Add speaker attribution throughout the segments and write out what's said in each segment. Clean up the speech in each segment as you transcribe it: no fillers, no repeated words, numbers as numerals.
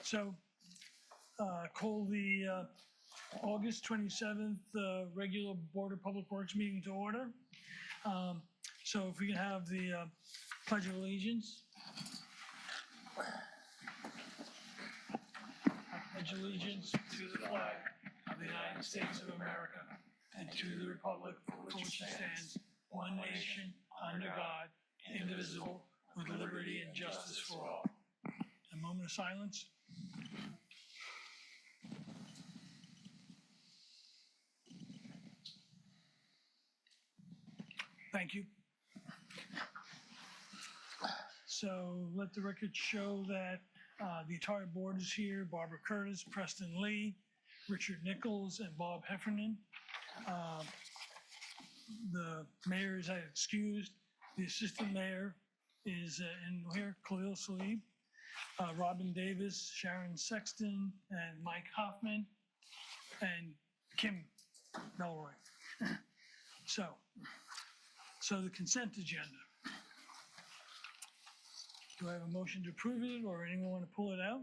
Speaker 1: So call the August 27th regular Board of Public Works meeting to order. So if we can have the Pledge of Allegiance. I pledge allegiance to the flag of the United States of America and to the republic for which it stands, one nation, under God, indivisible, with liberty and justice for all. A moment of silence. Thank you. So let the record show that the entire board is here. Barbara Curtis, Preston Lee, Richard Nichols, and Bob Heffernan. The mayor is excused. The assistant mayor is in here, Khalil Salib, Robin Davis, Sharon Sexton, and Mike Hoffman, and Kim Melroy. So the consent agenda. Do I have a motion to approve it, or anyone want to pull it out?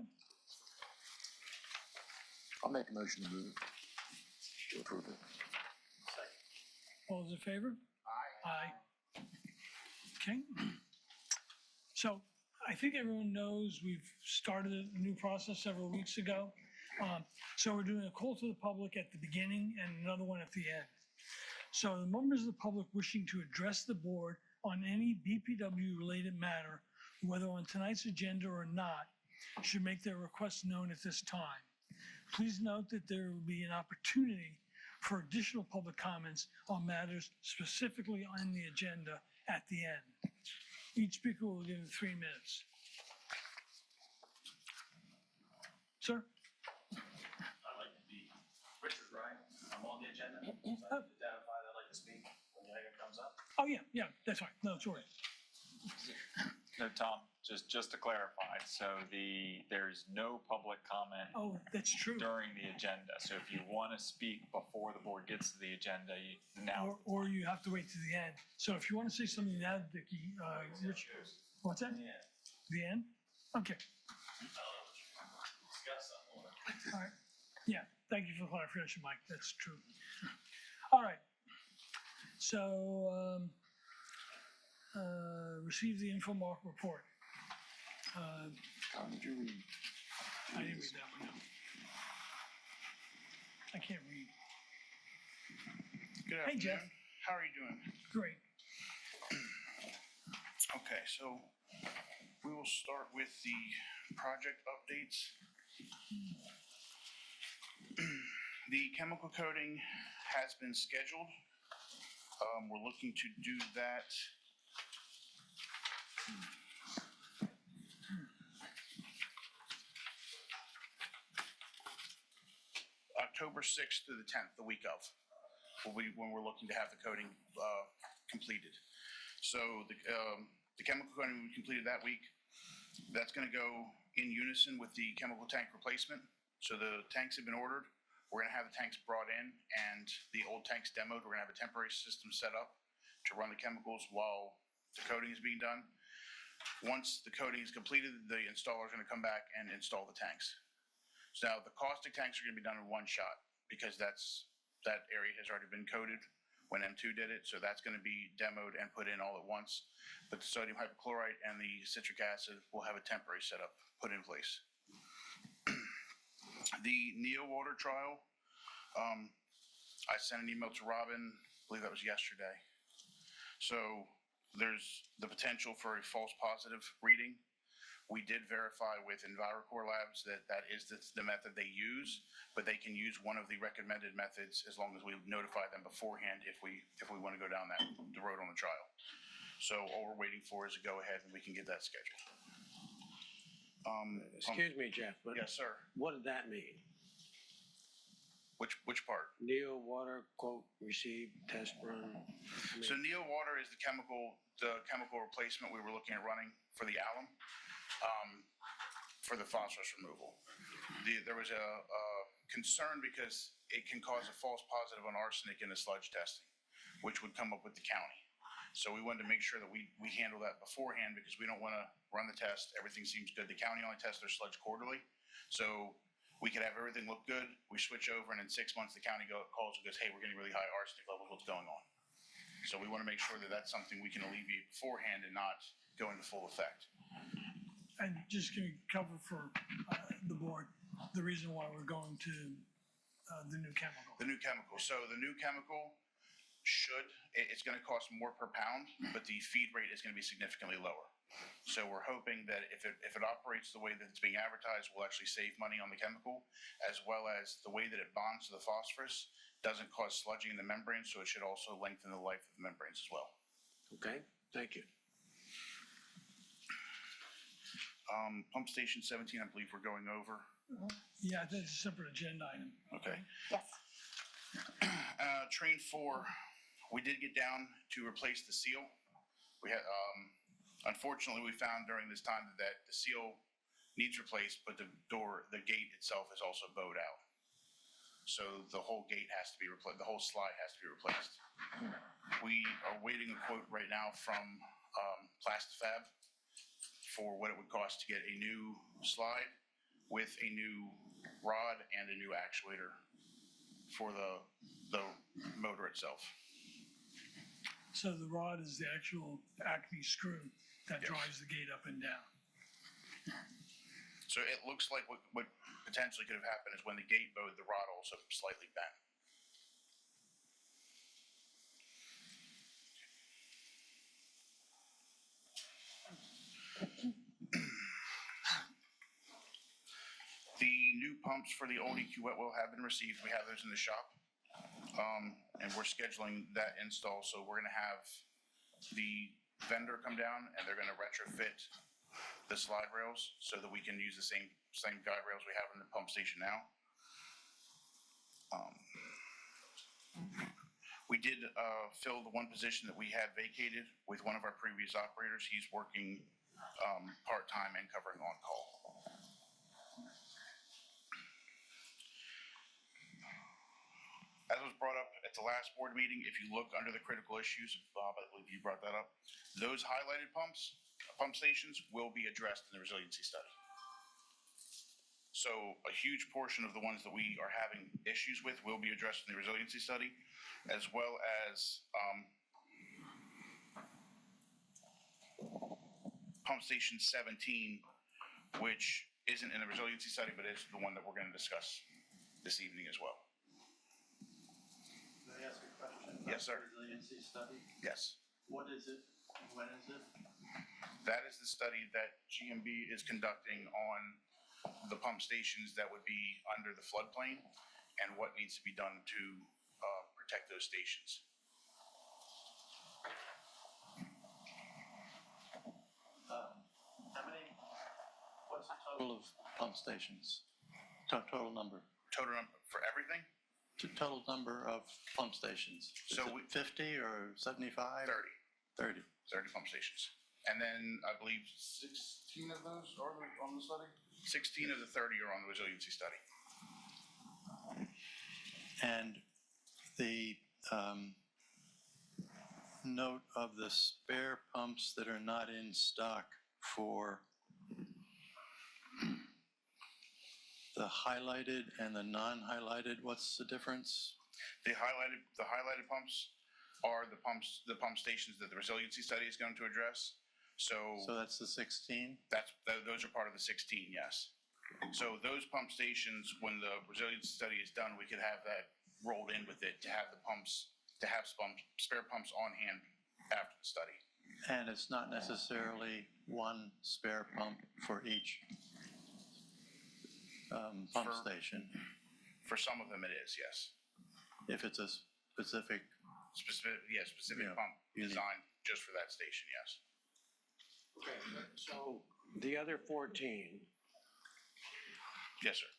Speaker 2: I'll make a motion to approve it.
Speaker 1: All those in favor?
Speaker 3: Aye.
Speaker 1: Aye. Okay. So I think everyone knows we've started a new process several weeks ago. So we're doing a call to the public at the beginning and another one at the end. So the members of the public wishing to address the board on any BPW related matter, whether on tonight's agenda or not, should make their requests known at this time. Please note that there will be an opportunity for additional public comments on matters specifically on the agenda at the end. Each speaker will give 3 minutes. Sir?
Speaker 4: I'd like to be Richard Wright. I'm on the agenda. So I have to identify that I'd like to speak when the item comes up.
Speaker 1: Oh, yeah, that's fine. No, sorry.
Speaker 5: No, Tom, just to clarify, so there's no public comment
Speaker 1: Oh, that's true.
Speaker 5: during the agenda. So if you want to speak before the board gets to the agenda, now.
Speaker 1: Or you have to wait to the end. So if you want to say something now, Dickie, Rich, what's that?
Speaker 4: Yeah.
Speaker 1: The end? Okay.
Speaker 4: Discuss something.
Speaker 1: All right. Yeah, thank you for the clarification, Mike. That's true. All right. So, receive the Inframark Report.
Speaker 2: Tom, did you read?
Speaker 1: I didn't read that one. No. I can't read.
Speaker 3: Good
Speaker 1: Hey,
Speaker 3: afternoon.
Speaker 1: Jeff.
Speaker 3: How are you doing?
Speaker 1: Great.
Speaker 3: Okay, so we will start with the project updates. The chemical coating has been scheduled. We're looking to do that October 6th through the 10th, the week of, will be when we're looking to have the coating completed. So the chemical coating we completed that week, that's going to go in unison with the chemical tank replacement. So the tanks have been ordered. We're going to have the tanks brought in and the old tanks demoed. We're going to have a temporary system set up to run the chemicals while the coating is being done. Once the coating is completed, the installer is going to come back and install the tanks. So now the caustic tanks are going to be done in one shot because that area has already been coated when M2 did it. So that's going to be demoed and put in all at once. But the sodium hypochlorite and the citric acid will have a temporary setup put in place. The NEO water trial, I sent an email to Robin, I believe that was yesterday. So there's the potential for a false positive reading. We did verify with EnviroCore Labs that is the method they use, but they can use one of the recommended methods as long as we notify them beforehand if we want to go down the road on the trial. So all we're waiting for is a go ahead and we can get that scheduled.
Speaker 6: Excuse me, Jeff, but
Speaker 3: Yes, sir.
Speaker 6: what did that mean?
Speaker 3: Which part?
Speaker 6: NEO water quote received test run.
Speaker 3: So NEO water is the chemical replacement we were looking at running for the alum, for the phosphorus removal. There was a concern because it can cause a false positive on arsenic in the sludge testing, which would come up with the county. So we wanted to make sure that we handle that beforehand because we don't want to run the test. Everything seems good. The county only tests their sludge quarterly. So we could have everything look good, we switch over, and in 6 months, the county calls and goes, hey, we're getting really high arsenic levels, what's going on? So we want to make sure that that's something we can alleviate beforehand and not go into full effect.
Speaker 1: And just can we cover for the board, the reason why we're going to the new chemical?
Speaker 3: The new chemical. So the new chemical it's going to cost more per pound, but the feed rate is going to be significantly lower. So we're hoping that if it operates the way that it's being advertised, we'll actually save money on the chemical, as well as the way that it bonds to the phosphorus doesn't cause sludging in the membrane, so it should also lengthen the life of the membranes as well.
Speaker 6: Okay, thank you.
Speaker 3: Pump station 17, I believe we're going over.
Speaker 1: Yeah, that's a separate agenda item.
Speaker 3: Okay.
Speaker 7: Yes.
Speaker 3: Train 4, we did get down to replace the seal. We had, unfortunately, we found during this time that the seal needs replaced, but the gate itself is also bowed out. So the whole gate has to be replaced, the whole slide has to be replaced. We are waiting a quote right now from Plastifab for what it would cost to get a new slide with a new rod and a new actuator for the motor itself.
Speaker 1: So the rod is the actual Acme screw that
Speaker 3: Yes.
Speaker 1: drives the gate up and down.
Speaker 3: So it looks like what potentially could have happened is when the gate bowed, the rod also slightly bent. The new pumps for the old EQ wet well have been received. We have those in the shop. And we're scheduling that install. So we're going to have the vendor come down and they're going to retrofit the slide rails so that we can use the same guide rails we have in the pump station now. We did fill the one position that we had vacated with one of our previous operators. He's working part-time and covering on-call. As was brought up at the last board meeting, if you look under the critical issues, Bob, I believe you brought that up, those highlighted pump stations will be addressed in the resiliency study. So a huge portion of the ones that we are having issues with will be addressed in the resiliency study, as well as pump station 17, which isn't in the resiliency study, but is the one that we're going to discuss this evening as well.
Speaker 8: May I ask a question?
Speaker 3: Yes, sir.
Speaker 8: Resiliency study,
Speaker 3: Yes.
Speaker 8: what is it? When is it?
Speaker 3: That is the study that GMB is conducting on the pump stations that would be under the floodplain and what needs to be done to protect those stations.
Speaker 8: What's the total of pump stations? Total number?
Speaker 3: Total number for everything,
Speaker 8: Total number of pump stations? Is
Speaker 3: So
Speaker 8: it
Speaker 3: we-
Speaker 8: 50 or 75?
Speaker 3: 30
Speaker 8: 30.
Speaker 3: pump stations. And then I believe 16 of those are on the study? 16 of the 30 are on the resiliency study.
Speaker 8: And the note of the spare pumps that are not in stock for the highlighted and the non-highlighted, what's the difference?
Speaker 3: The highlighted pumps are the pump stations that the resiliency study is going to address.
Speaker 8: So that's the 16?
Speaker 3: Those are part of the 16, yes. So those pump stations, when the resiliency study is done, we could have that rolled in with it to have spare pumps on hand after the study.
Speaker 8: And it's not necessarily one spare pump for each pump station,
Speaker 3: For some of them it is, yes.
Speaker 8: if it's a specific,
Speaker 3: Specific
Speaker 8: Yeah,
Speaker 3: pump
Speaker 8: unique.
Speaker 3: designed just for that station, yes.
Speaker 6: Okay, so the other 14,
Speaker 3: Yes, sir.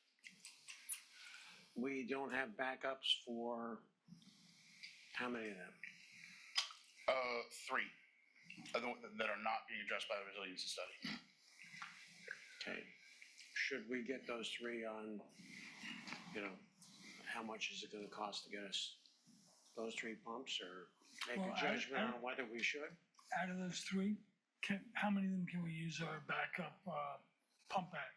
Speaker 6: we don't have backups for how many of them?
Speaker 3: 3 that are not being addressed by the resiliency study.
Speaker 6: Okay, should we get those 3 on, how much is it gonna cost to get us those 3 pumps, or make
Speaker 1: Well,
Speaker 6: a judgment on whether we should?
Speaker 1: Out of those 3, how many of them can we use our backup pump at?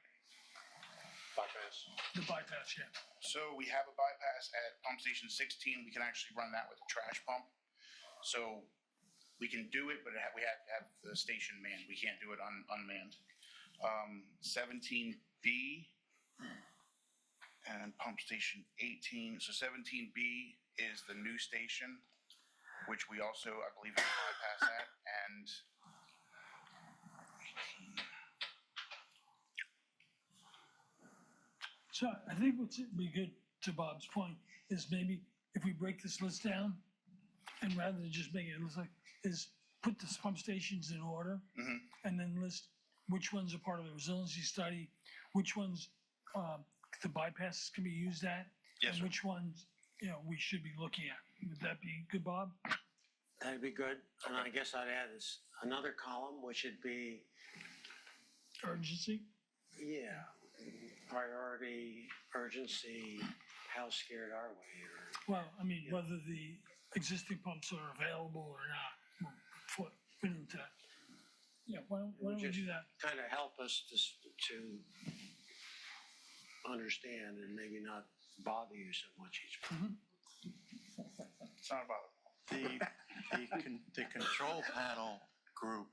Speaker 6: bypass?
Speaker 1: The bypass, yeah.
Speaker 3: So we have a bypass at pump station 16. We can actually run that with a trash pump. So we can do it, but we have to have the station manned. We can't do it unmanned. 17B and pump station 18. So 17B is the new station, which we also, I believe, have a bypass at, and
Speaker 1: So I think what's be good, to Bob's point, is maybe if we break this list down, and rather than just make it look like, is put the pump stations in order, and then list which ones are part of the resiliency study, which ones the bypasses can be used at,
Speaker 3: Yes,
Speaker 1: and
Speaker 3: sir.
Speaker 1: which ones, we should be looking at. Would that be good, Bob?
Speaker 6: That'd be good. And I guess I'd add this, another column, which would be,
Speaker 1: Urgency?
Speaker 6: yeah, priority, urgency, how scared are we? Or,
Speaker 1: Well, I mean, whether the existing pumps are available or not, we'll put into that. Yeah, why don't we do that?
Speaker 6: kind of help us to understand and maybe not bother you so much each month.
Speaker 3: it's not about it.
Speaker 8: The control panel group,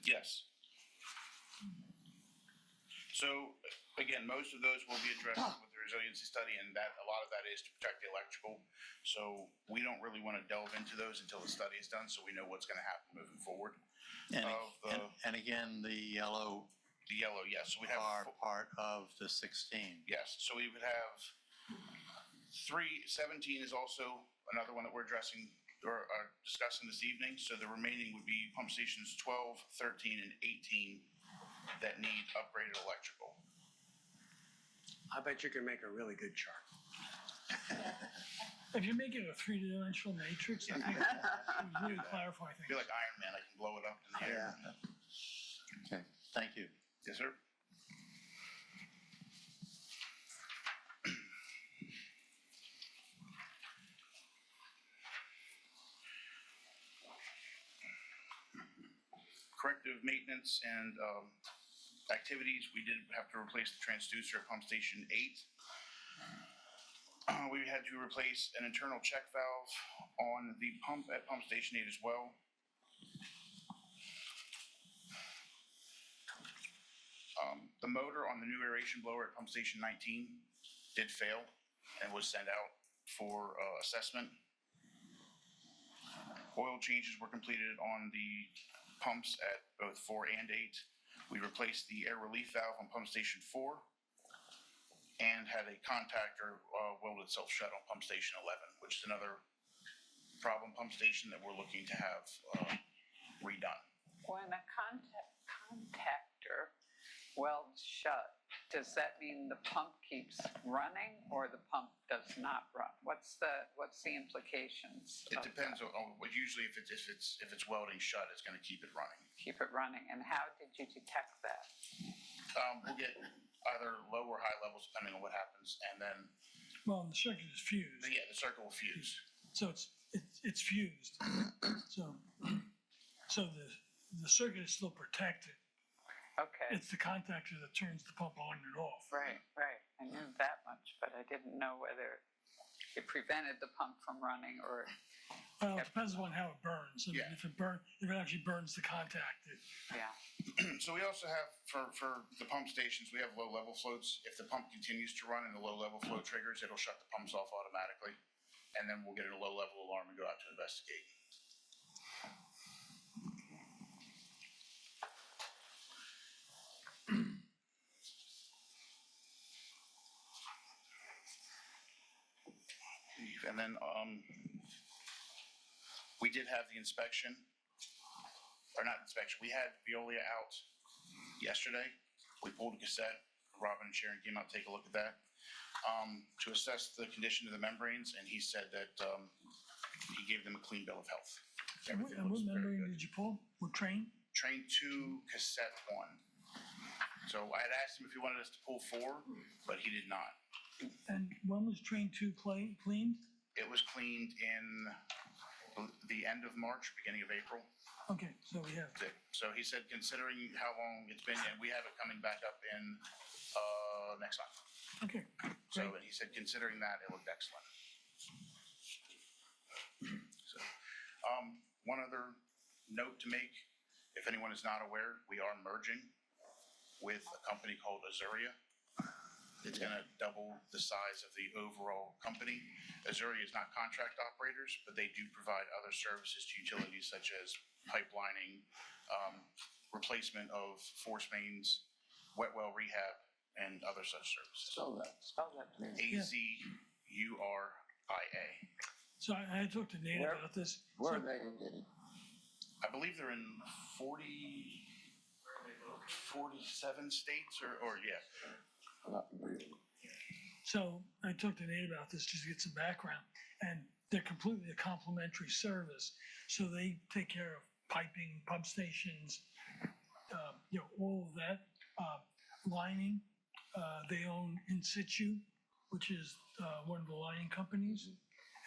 Speaker 3: Yes. So again, most of those will be addressed with the resiliency study, and that a lot of that is to protect the electrical. So we don't really want to delve into those until the study is done, so we know what's going to happen moving forward.
Speaker 8: and,
Speaker 3: Of the-
Speaker 8: and again, the yellow
Speaker 3: The yellow, yes. So we'd have
Speaker 8: are part of the 16.
Speaker 3: yes. So we would have 17 is also another one that we're addressing or are discussing this evening. So the remaining would be pump stations 12, 13, and 18 that need upgraded electrical.
Speaker 6: I bet you can make a really good chart.
Speaker 1: If you make it a three-dimensional matrix, I think it would really clarify
Speaker 3: I
Speaker 1: things.
Speaker 3: feel like Iron Man. I can blow it up in the air.
Speaker 8: Okay, thank you.
Speaker 3: Yes, sir. Corrective maintenance and activities, we did have to replace the transducer at pump station 8. We had to replace an internal check valve on the pump at pump station 8 as well. The motor on the new aeration blower at pump station 19 did fail and was sent out for assessment. Oil changes were completed on the pumps at both 4 and 8. We replaced the air relief valve on pump station 4 and had a contactor weld itself shut on pump station 11, which is another problem pump station that we're looking to have redone.
Speaker 7: When a contactor welds shut, does that mean the pump keeps running or the pump does not run? What's the implications?
Speaker 3: It
Speaker 7: of
Speaker 3: depends
Speaker 7: that?
Speaker 3: on usually if it's welding shut, it's going to keep it running.
Speaker 7: Keep it running, and how did you detect that?
Speaker 3: We'll get either low or high levels depending on what happens, and then
Speaker 1: Well, the circuit is fused,
Speaker 3: yeah, the circle will fuse.
Speaker 1: so it's fused. So the circuit is still protected.
Speaker 7: Okay,
Speaker 1: It's the contactor that turns the pump on and off.
Speaker 7: right. I knew that much, but I didn't know whether it prevented the pump from running or,
Speaker 1: Well, it depends on how it burns. I mean,
Speaker 3: Yeah.
Speaker 1: if it actually burns the contact,
Speaker 7: yeah.
Speaker 3: So we also have for the pump stations, we have low level floats. If the pump continues to run and the low level flow triggers, it'll shut the pumps off automatically, and then we'll get a low level alarm and go out to investigate. And then we did have the inspection, or not inspection, we had Veolia out yesterday. We pulled a cassette, Robin and Sharon came out to take a look at that, to assess the condition of the membranes, and he said that he gave them a clean bill of health.
Speaker 1: and what membrane did you pull? What train?
Speaker 3: Train 2, cassette 1. So I had asked him if he wanted us to pull 4, but he did not.
Speaker 1: And when was train 2 cleaned?
Speaker 3: It was cleaned in the end of March, beginning of April.
Speaker 1: Okay, so we have,
Speaker 3: So he said, considering how long it's been, and we have it coming back up in next month.
Speaker 1: Okay,
Speaker 3: So,
Speaker 1: great.
Speaker 3: and he said, considering that, it looked excellent. So, one other note to make, if anyone is not aware, we are merging with a company called Azuria. It's gonna double the size of the overall company. Azuria is not contract operators, but they do provide other services to utilities such as pipelining, replacement of force mains, wet well rehab, and other such services.
Speaker 7: Spell that, please.
Speaker 3: Azuria.
Speaker 1: So I talked to Nate
Speaker 2: Where-
Speaker 1: about this.
Speaker 2: Where
Speaker 1: So-
Speaker 2: are they located?
Speaker 3: I believe they're in 47 states or yeah.
Speaker 2: Not really.
Speaker 1: So I talked to Nate about this just to get some background, and they're completely a complimentary service. So they take care of piping, pump stations, all of that. Lining, they own In Situ, which is one of the lining companies.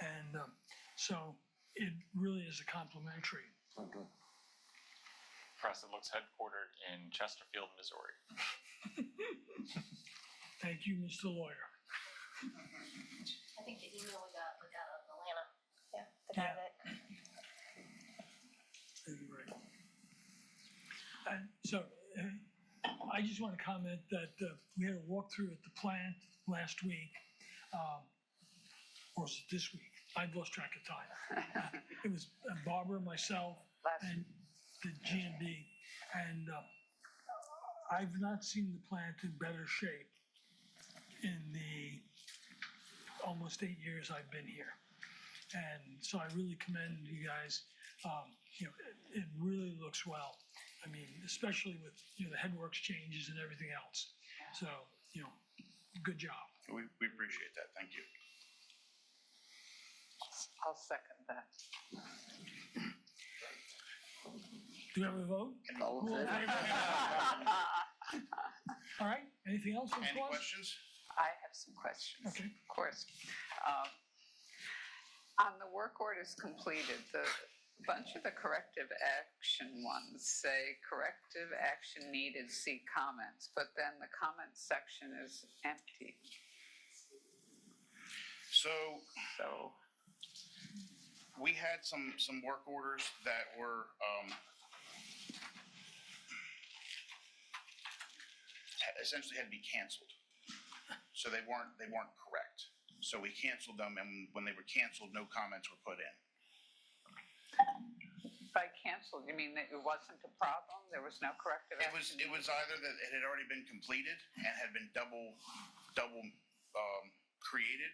Speaker 1: And so it really is a complimentary.
Speaker 2: Okay.
Speaker 5: Crescent looks headquartered in Chesterfield, Missouri.
Speaker 1: Thank you, Mr. Lawyer.
Speaker 9: I think the email we got out of Atlanta. Yeah, the guy
Speaker 1: Yeah.
Speaker 9: that,
Speaker 1: You're right. And so I just want to comment that we had a walkthrough at the plant last week. Or was it this week? I've lost track of time. It was Barbara, myself, and the GMB. And I've not seen the plant in better shape in the almost 8 years I've been here. And so I really commend you guys. It really looks well. I mean, especially with, the headworks changes and everything else. So, good job.
Speaker 3: We appreciate that. Thank you.
Speaker 7: I'll second that.
Speaker 1: Do we have a vote?
Speaker 2: All in favor?
Speaker 1: All right, anything else?
Speaker 3: Any questions?
Speaker 7: I have some questions.
Speaker 1: Okay.
Speaker 7: Of course. On the work orders completed, the bunch of the corrective action ones say corrective action needed, see comments, but then the comment section is empty.
Speaker 3: So
Speaker 7: So,
Speaker 3: we had some work orders that were essentially had to be canceled. So they weren't correct. So we canceled them, and when they were canceled, no comments were put in.
Speaker 7: by canceled, you mean that it wasn't a problem? There was no corrective
Speaker 3: It
Speaker 7: action?
Speaker 3: was either that it had already been completed and had been double created,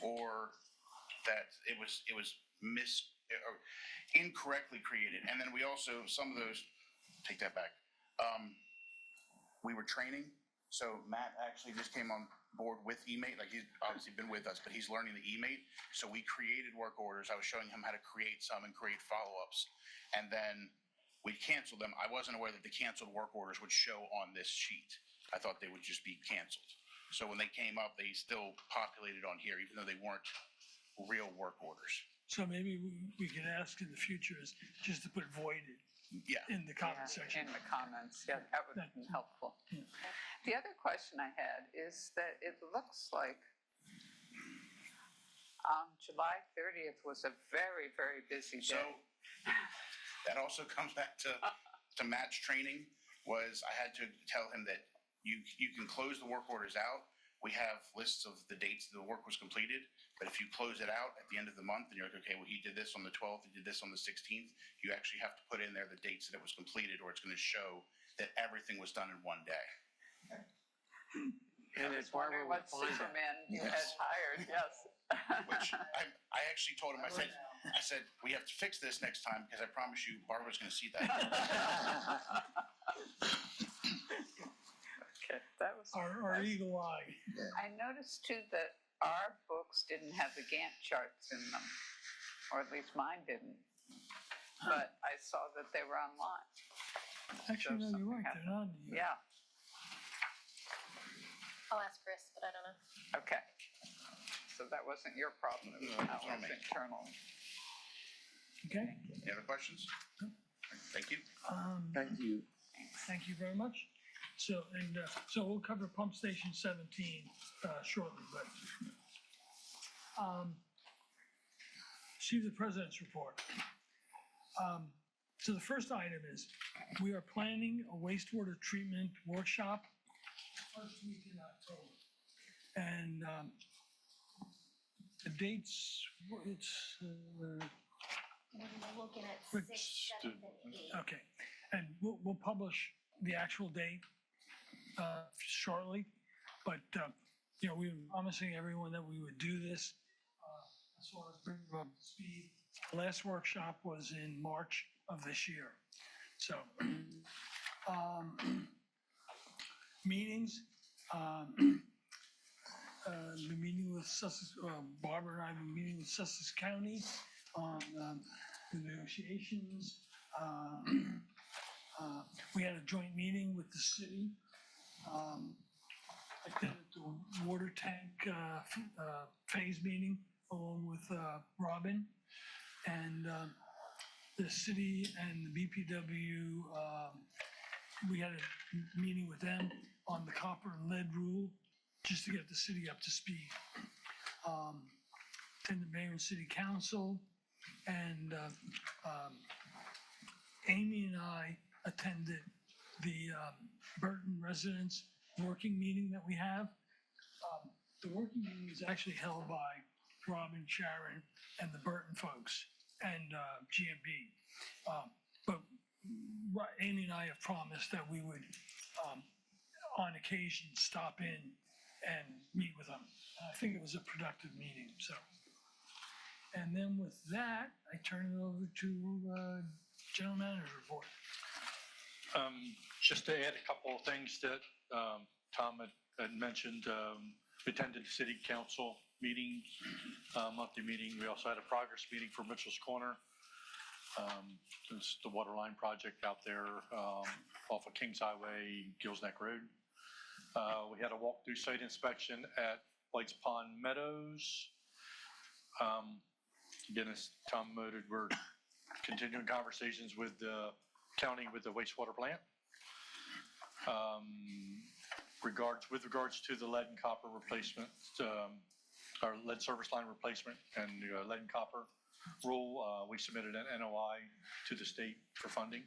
Speaker 3: or that it was or incorrectly created. And then we also, some of those, take that back. We were training, so Matt actually just came on board with eMate, like he's obviously been with us, but he's learning the eMate. So we created work orders. I was showing him how to create some and create follow-ups. And then we canceled them. I wasn't aware that the canceled work orders would show on this sheet. I thought they would just be canceled. So when they came up, they still populated on here, even though they weren't real work orders.
Speaker 1: So maybe we could ask in the future is just to put voided
Speaker 3: Yeah.
Speaker 1: in the comment
Speaker 7: Yeah,
Speaker 1: section.
Speaker 7: in the comments, yeah, that would have been helpful.
Speaker 1: Yeah.
Speaker 7: The other question I had is that it looks like July 30th was a very, very busy
Speaker 3: So
Speaker 7: day.
Speaker 3: that also comes back to Matt's training, was I had to tell him that you can close the work orders out. We have lists of the dates the work was completed, but if you close it out at the end of the month and you're like, okay, well, he did this on the 12th, he did this on the 16th, you actually have to put in there the dates that it was completed, or it's going to show that everything was done in one day.
Speaker 7: I
Speaker 6: And
Speaker 7: was
Speaker 6: it's where we
Speaker 7: wondering
Speaker 6: would
Speaker 7: what
Speaker 6: find it.
Speaker 7: Superman you had
Speaker 3: Yes.
Speaker 7: hired, yes.
Speaker 3: Which I actually told him, I said, we have to fix this next time, because I promise you, Barbara's going to see that.
Speaker 7: Okay, that was.
Speaker 1: Our eagle eye.
Speaker 7: I noticed too that our books didn't have the Gantt charts in them, or at least mine didn't. But I saw that they were online.
Speaker 1: Actually, no,
Speaker 7: something
Speaker 1: you're right,
Speaker 7: happened.
Speaker 1: they're not.
Speaker 7: Yeah,
Speaker 9: I'll ask Chris, but I don't know.
Speaker 7: okay. So that wasn't your problem, it was
Speaker 3: No, it's not me.
Speaker 7: internal.
Speaker 1: Okay,
Speaker 3: Any other questions? Thank you.
Speaker 2: Thank you.
Speaker 1: thank you very much. So, so we'll cover pump station 17 shortly, but see the president's report. So the first item is, we are planning a wastewater treatment workshop first week in October. And the dates, it's,
Speaker 9: We're looking at
Speaker 1: Which
Speaker 9: 6th, 7th, and 8th.
Speaker 1: okay. And we'll publish the actual date shortly. But, you know, we were promising everyone that we would do this as far as bringing them up to speed. The last workshop was in March of this year. So, meetings, the meeting with Sussex, Barbara and I have been meeting with Sussex County on the negotiations. We had a joint meeting with the city. I did the water tank phase meeting along with Robin. And the city and the BPW, we had a meeting with them on the copper and lead rule, just to get the city up to speed. Attended mayor and city council, and Amy and I attended the Burton residents working meeting that we have. The working meeting is actually held by Robin, Sharon, and the Burton folks, and GMB. But Amy and I have promised that we would, on occasion, stop in and meet with them. I think it was a productive meeting, so. And then with that, I turn it over to General Manager's report.
Speaker 8: Just to add a couple of things that Tom had mentioned, we attended city council meeting, monthly meeting. We also had a progress meeting for Mitchell's Corner. It's the water line project out there off of Kings Highway, Gills Neck Road. We had a walk-through site inspection at Lights Pond Meadows. Again, as Tom noted, we're continuing conversations with the county with the wastewater plant. With regards to the lead and copper replacement, our lead service line replacement and lead and copper rule, we submitted an NOI to the state for funding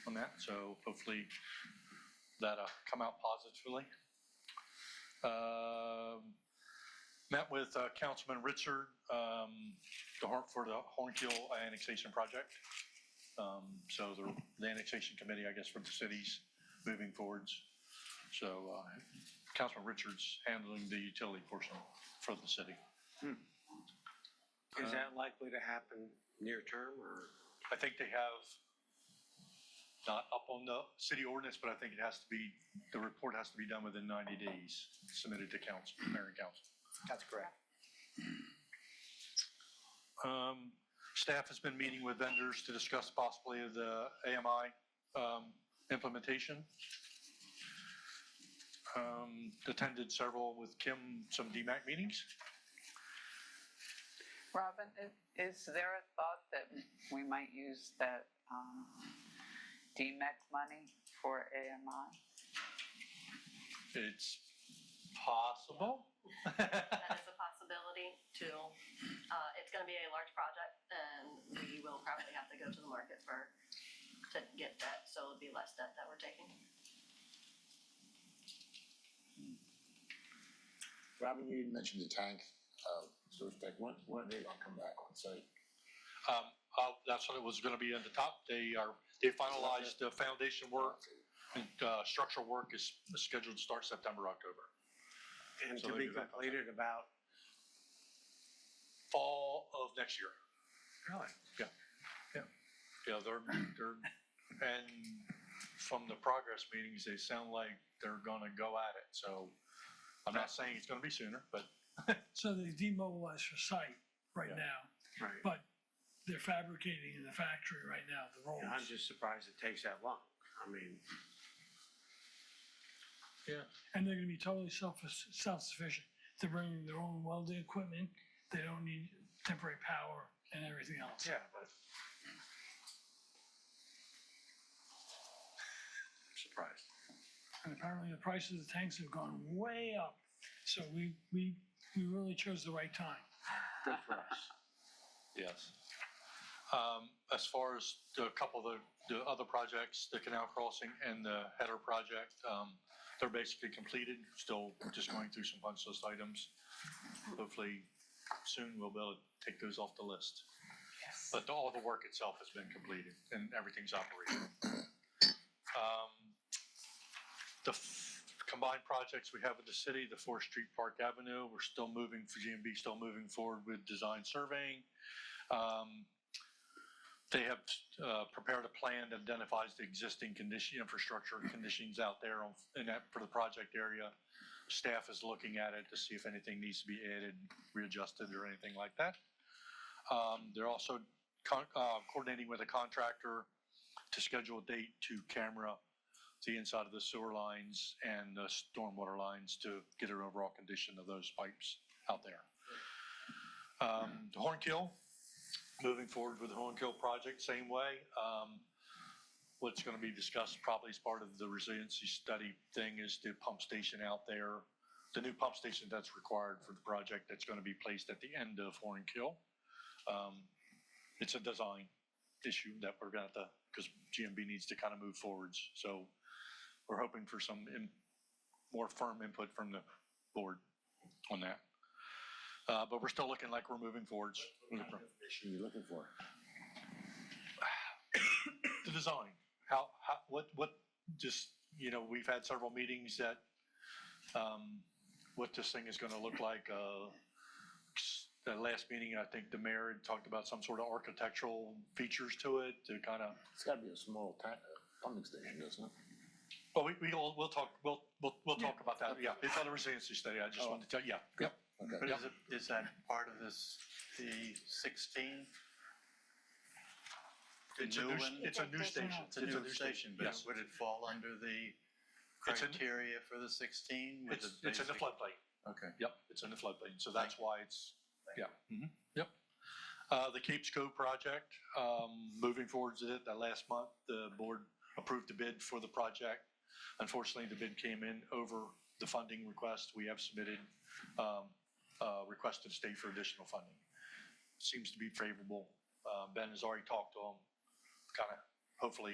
Speaker 8: on that. So hopefully that'll come out positively. Met with Councilman Richard for the Hornkill annexation project. So the annexation committee, I guess, for the cities moving forwards. So Councilman Richard's handling the utility portion for the city.
Speaker 6: Is that likely to happen near term, or?
Speaker 8: I think they have, not up on the city ordinance, but I think the report has to be done within 90 days, submitted to council, mayor and council.
Speaker 6: That's correct.
Speaker 8: Staff has been meeting with vendors to discuss possibly the AMI implementation. Attended several with Kim, some DMAC meetings.
Speaker 7: Robin, is there a thought that we might use that DMEC money for AMI?
Speaker 8: It's possible.
Speaker 9: That is a possibility too. It's gonna be a large project and we will probably have to go to the market to get debt, so it'll be less debt that we're taking.
Speaker 2: Robin, you mentioned the tank, so it's like, when are they gonna come back on site?
Speaker 8: That's what it was going to be at the top. They finalized the foundation work, and structural work is scheduled to start September, October.
Speaker 6: And
Speaker 8: So
Speaker 6: to
Speaker 8: they
Speaker 6: be
Speaker 8: do that
Speaker 6: completed about?
Speaker 8: Fall of next year.
Speaker 6: Really?
Speaker 8: Yeah, and from the progress meetings, they sound like they're going to go at it. So I'm not saying it's going to be sooner, but.
Speaker 1: So they demobilized for site right now,
Speaker 6: Right.
Speaker 1: but they're fabricating in the factory right now, the rolls.
Speaker 6: Yeah, I'm just surprised it takes that long. I mean,
Speaker 8: Yeah.
Speaker 1: And they're gonna be totally self-sufficient. They're bringing their own welding equipment. They don't need temporary power and everything else.
Speaker 6: yeah, but. I'm surprised.
Speaker 1: And apparently the prices of the tanks have gone way up. So we really chose the right time.
Speaker 6: Good for us.
Speaker 8: Yes. As far as a couple of the other projects, the canal crossing and the header project, they're basically completed, still just going through some punch list items. Hopefully soon we'll be able to take those off the list. But all the work itself has been completed and everything's operational. Combined projects we have with the city, the 4th Street Park Avenue, we're still moving, for GMB still moving forward with design surveying. They have prepared a plan that identifies the existing infrastructure conditions out there for the project area. Staff is looking at it to see if anything needs to be added, readjusted, or anything like that. They're also coordinating with a contractor to schedule a date to camera the inside of the sewer lines and the stormwater lines to get an overall condition of those pipes out there. Hornkill, moving forward with the Hornkill project, same way. What's going to be discussed probably as part of the resiliency study thing is the pump station out there, the new pump station that's required for the project that's going to be placed at the end of Hornkill. It's a design issue that we're going to have to, because GMB needs to kind of move forwards. So we're hoping for some more firm input from the board on that. But we're still looking like we're moving forwards.
Speaker 2: What kind of information are you looking for?
Speaker 8: The design, what just, we've had several meetings that, what this thing is going to look like. That last meeting, I think the mayor had talked about some sort of architectural features to it to kind of.
Speaker 2: It's gotta be a small pumping station, doesn't it?
Speaker 8: Well, we'll talk about that. Yeah, it's on the resiliency study. I just wanted to tell you. Yeah. Yep.
Speaker 2: Okay.
Speaker 10: But is that part of this, the 16? The
Speaker 8: It's
Speaker 10: new
Speaker 8: a new,
Speaker 10: one?
Speaker 8: it's a new station.
Speaker 10: It's a new station, but
Speaker 8: Yes.
Speaker 10: would it fall under the
Speaker 8: It's in-
Speaker 10: criteria for the 16? with
Speaker 8: It's
Speaker 10: the
Speaker 8: in the
Speaker 10: basic-
Speaker 8: floodplain.
Speaker 10: Okay.
Speaker 8: Yep, it's in the floodplain. So that's why it's, yeah.
Speaker 10: you.
Speaker 8: Yep. The Cape Scope project, moving forwards with it. That last month, the board approved the bid for the project. Unfortunately, the bid came in over the funding request. We have submitted requested state for additional funding. Seems to be favorable. Ben has already talked to them. Kind of, hopefully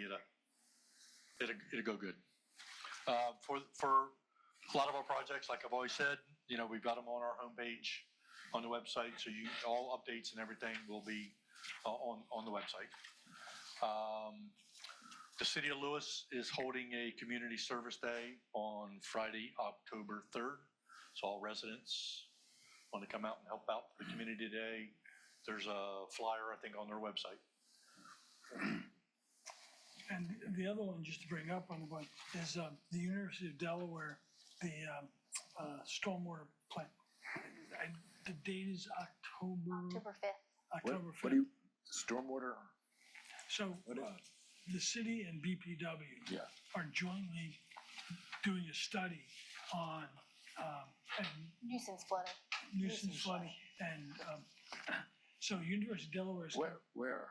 Speaker 8: it'll go good. For a lot of our projects, like I've always said, we've got them on our homepage on the website. So all updates and everything will be on the website. The city of Lewes is holding a community service day on Friday, October 3rd. So all residents want to come out and help out the community today. There's a flyer, I think, on their website.
Speaker 1: And the other one, just to bring up on the one, is the University of Delaware, the stormwater plant. The date is
Speaker 11: October 5th.
Speaker 1: October
Speaker 2: What
Speaker 1: 5th.
Speaker 2: do you, stormwater?
Speaker 1: So
Speaker 2: what is-
Speaker 1: the city and BPW
Speaker 2: Yeah.
Speaker 1: are jointly doing a study on
Speaker 11: Nuisance flooding.
Speaker 1: nuisance flooding. And so University of Delaware is
Speaker 2: Where?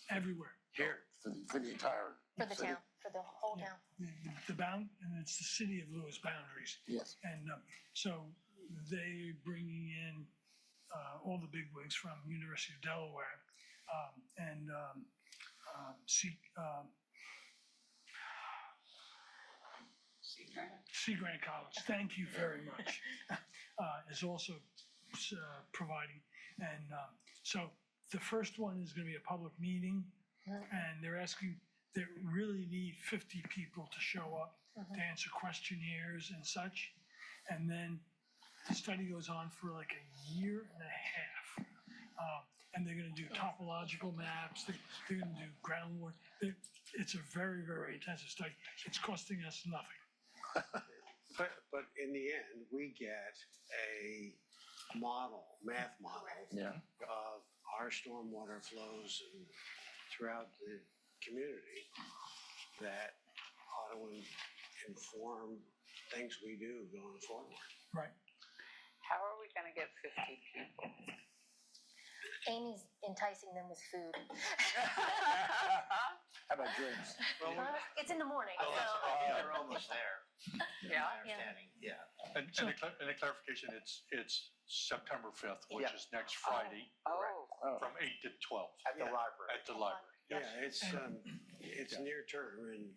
Speaker 1: everywhere.
Speaker 2: Here. For the entire.
Speaker 11: For the
Speaker 2: city?
Speaker 11: town, for the whole
Speaker 1: Yeah.
Speaker 11: town.
Speaker 1: And it's the city of Lewes boundaries.
Speaker 2: Yes.
Speaker 1: And so they bringing in all the bigwigs from University of Delaware and Sea Grant College. Thank you very much. Is also providing, and so the first one is going to be a public meeting, and they're asking. They really need 50 people to show up to answer questionnaires and such, and then the study goes on for like a year and a half. And they're going to do topological maps. They're going to do groundwork. It's a very, very intensive study. It's costing us nothing.
Speaker 6: But in the end, we get a math model
Speaker 2: Yeah.
Speaker 6: of our stormwater flows and throughout the community that ought to inform things we do going forward.
Speaker 1: Right.
Speaker 7: How are we gonna get 50 people?
Speaker 11: Amy's enticing them with food.
Speaker 2: How about drinks?
Speaker 10: Well,
Speaker 11: It's in the morning,
Speaker 10: well,
Speaker 11: so.
Speaker 10: they're almost there.
Speaker 7: Yeah.
Speaker 10: My understanding, yeah.
Speaker 8: And the clarification, it's September 5th, which
Speaker 10: Yeah.
Speaker 8: is next Friday,
Speaker 7: Oh,
Speaker 8: from 8 to 12
Speaker 10: At the
Speaker 6: Yeah.
Speaker 10: library.
Speaker 8: at the library.
Speaker 6: Yeah, it's near term and.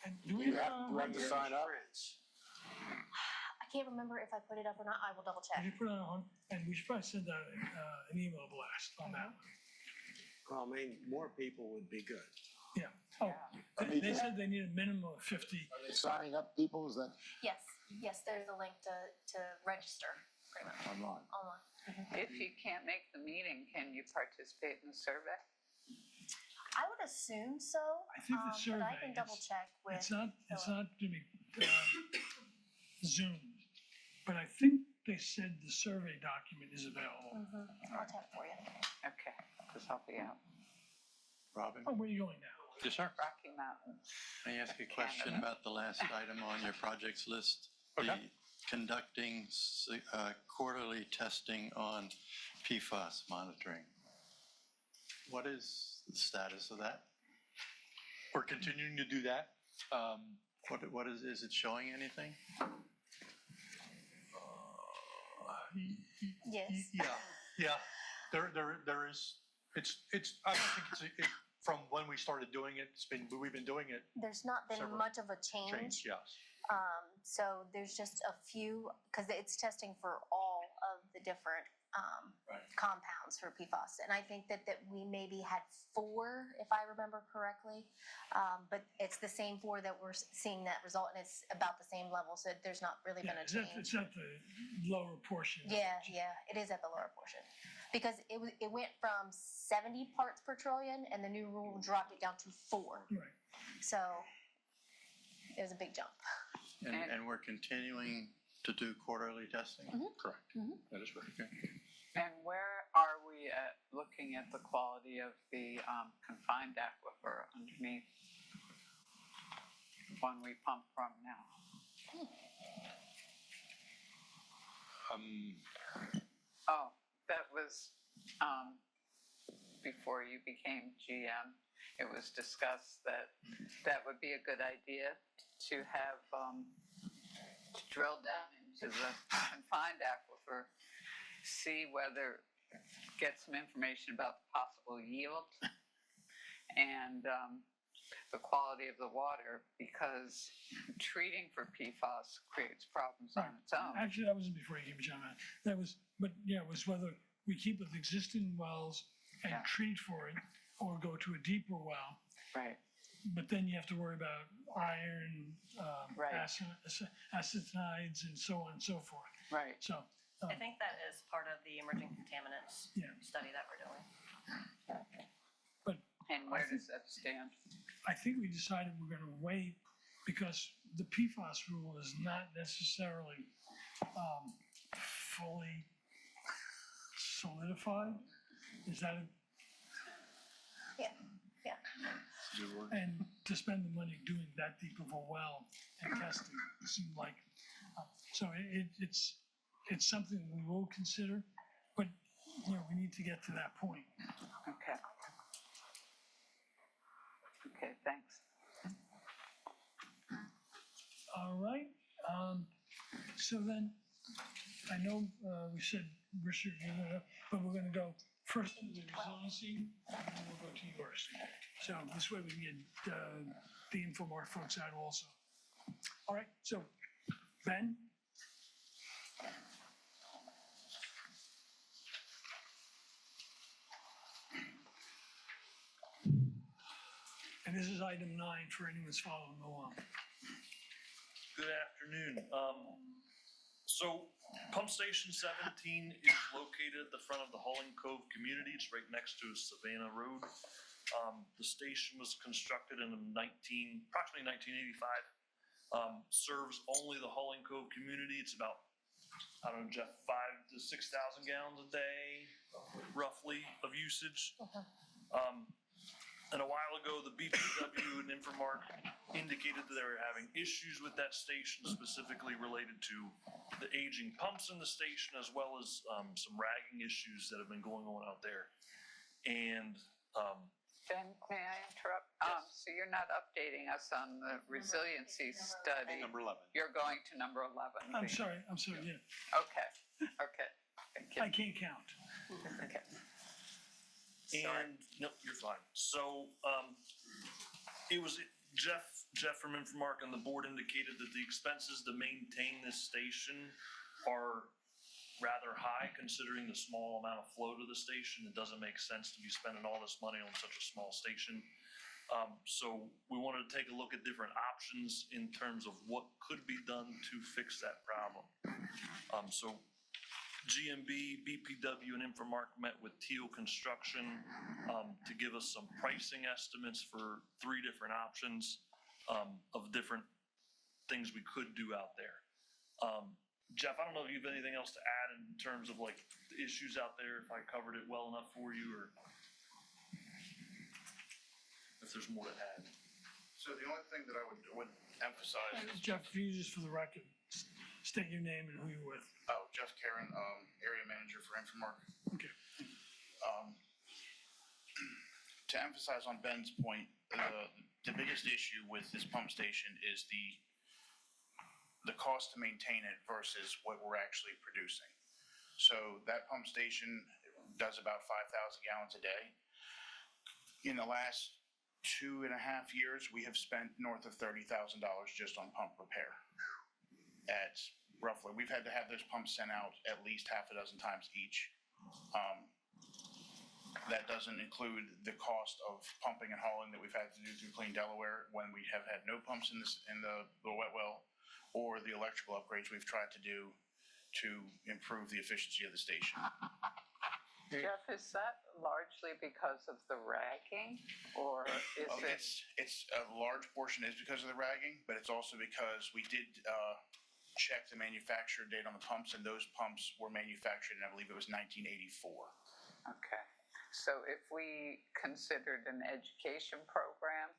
Speaker 1: And do we,
Speaker 2: You have to sign up.
Speaker 6: Friends.
Speaker 11: I can't remember if I put it up or not. I will double check.
Speaker 1: did you put it on, and we should probably send out an email blast on that.
Speaker 6: Well, I mean, more people would be good.
Speaker 1: Yeah. Oh, they said they need a minimum of 50.
Speaker 2: Are they signing up people, is that
Speaker 11: Yes, there's a link to register, pretty much,
Speaker 2: online?
Speaker 11: online.
Speaker 7: if you can't make the meeting, can you participate in the survey?
Speaker 11: I would assume so.
Speaker 1: I think the
Speaker 11: But I
Speaker 1: survey,
Speaker 11: can double check with.
Speaker 1: It's not gonna be Zoom, but I think they said the survey document is available.
Speaker 11: I'll check for you.
Speaker 7: Okay, because I'll be out.
Speaker 10: Robin,
Speaker 1: Oh, where are you going now?
Speaker 8: Yes, sir.
Speaker 7: Rocky Mountain.
Speaker 10: can I ask you a question about the last item on your projects list?
Speaker 8: Okay.
Speaker 10: The conducting quarterly testing on PFAS monitoring. What is the status of that?
Speaker 8: We're continuing to do that.
Speaker 10: What is it showing anything?
Speaker 11: Yes.
Speaker 8: Yeah. There is, I don't think from when we started doing it, we've been doing it,
Speaker 11: There's not been
Speaker 8: Several
Speaker 11: much of a change.
Speaker 8: yes.
Speaker 11: So there's just a few, because it's testing for all of the different
Speaker 10: Right.
Speaker 11: compounds for PFAS. And I think that we maybe had 4, if I remember correctly. But it's the same 4 that we're seeing that result, and it's about the same level. So there's not really been a
Speaker 1: It's
Speaker 11: change.
Speaker 1: at the lower portion.
Speaker 11: Yeah, it is at the lower portion. Because it went from 70 parts per trillion, and the new rule dropped it down to 4.
Speaker 1: Right.
Speaker 11: So it was a big jump.
Speaker 10: And we're continuing to do quarterly testing?
Speaker 8: Correct. That is correct.
Speaker 7: And where are we at looking at the quality of the confined aquifer underneath the one we pump from now? Oh, that was before you became GM. It was discussed that would be a good idea to have to drill down into the confined aquifer, see whether, get some information about the possible yield and the quality of the water, because treating for PFAS creates problems on its own.
Speaker 1: Actually, that wasn't before you came, John. That was, but yeah, it was whether we keep with existing wells and treat for it, or go to a deeper well.
Speaker 7: Right.
Speaker 1: But then you have to worry about iron,
Speaker 7: Right.
Speaker 1: acetinides, and so on and so forth.
Speaker 7: Right.
Speaker 1: So,
Speaker 9: I think that is part of the emerging contaminants
Speaker 1: Yeah.
Speaker 9: study that we're doing.
Speaker 1: but
Speaker 7: And where does that stand?
Speaker 1: I think we decided we're gonna wait because the PFAS rule is not necessarily fully solidified. Is that
Speaker 11: Yeah.
Speaker 1: and to spend the money doing that deep of a well and testing seemed like, so it's something we will consider, but, we need to get to that point.
Speaker 7: Okay. Okay, thanks.
Speaker 1: All right, so then, I know, we said, Richard, but we're gonna go first into the resiliency, and then we'll go to yours. So this way we can get, the Inframark folks out also. All right, so, Ben? And this is item 9 for anyone who's following along.
Speaker 12: Good afternoon. So pump station 17 is located at the front of the Hulling Cove community. It's right next to Savannah Road. The station was constructed in approximately 1985. Serves only the Hulling Cove community. It's about, I don't know, Jeff, 5,000 to 6,000 gallons a day, roughly, of usage. And a while ago, the BPW and Inframark indicated that they were having issues with that station, specifically related to the aging pumps in the station, as well as some ragging issues that have been going on out there. And
Speaker 7: Ben, may I interrupt? So you're not updating us on the resiliency study?
Speaker 5: Number 11.
Speaker 7: You're going to number 11?
Speaker 1: I'm sorry, yeah.
Speaker 7: Okay, thank you.
Speaker 1: I can't count.
Speaker 7: Okay.
Speaker 12: And, nope, you're fine. So, it was Jeff from Inframark and the board indicated that the expenses to maintain this station are rather high considering the small amount of flow to the station. It doesn't make sense to be spending all this money on such a small station. So we wanted to take a look at different options in terms of what could be done to fix that problem. So GMB, BPW, and Inframark met with Teal Construction to give us some pricing estimates for 3 different options of different things we could do out there. Jeff, I don't know if you have anything else to add in terms of like the issues out there, if I covered it well enough for you, or if there's more to add.
Speaker 3: So the only thing that I would emphasize is,
Speaker 1: Jeff, if you just for the record, state your name and who you're with.
Speaker 3: Jeff Karen, area manager for Inframark.
Speaker 1: Okay.
Speaker 3: To emphasize on Ben's point, the biggest issue with this pump station is the cost to maintain it versus what we're actually producing. So that pump station does about 5,000 gallons a day. In the last 2.5 years, we have spent north of $30,000 just on pump repair. At roughly, we've had to have those pumps sent out at least half a dozen times each. That doesn't include the cost of pumping and hauling that we've had to do through Clean Delaware when we have had no pumps in the wet well, or the electrical upgrades we've tried to do to improve the efficiency of the station.
Speaker 7: Jeff, is that largely because of the ragging, or is it?
Speaker 3: It's a large portion is because of the ragging, but it's also because we did check the manufacturer date on the pumps, and those pumps were manufactured in, I believe it was 1984.
Speaker 7: Okay, so if we considered an education program,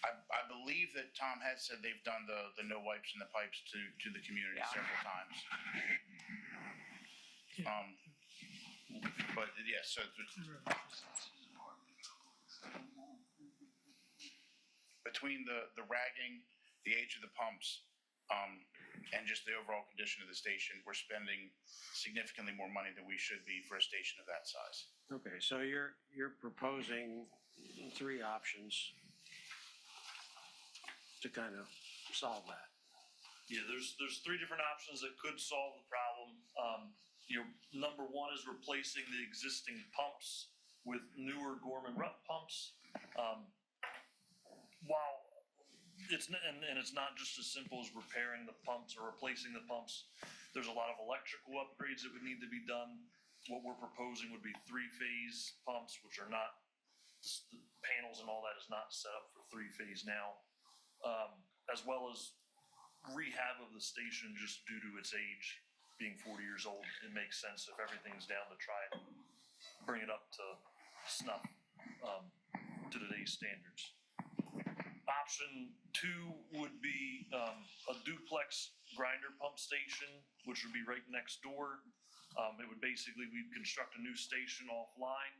Speaker 3: I believe that Tom has said they've done the no wipes in the pipes to the community several times. But yes, so between the ragging, the age of the pumps, and just the overall condition of the station, we're spending significantly more money than we should be for a station of that size.
Speaker 6: Okay, so you're proposing 3 options to kind of solve that.
Speaker 12: Yeah, there's 3 different options that could solve the problem. Number 1 is replacing the existing pumps with newer Gorman-Rupp pumps. While it's not just as simple as repairing the pumps or replacing the pumps, there's a lot of electrical upgrades that would need to be done. What we're proposing would be 3-phase pumps, which are not, the panels and all that is not set up for 3-phase now. As well as rehab of the station just due to its age, being 40 years old. It makes sense if everything's down to try and bring it up to snuff to today's standards. Option 2 would be a duplex grinder pump station, which would be right next door. It would basically, we'd construct a new station offline,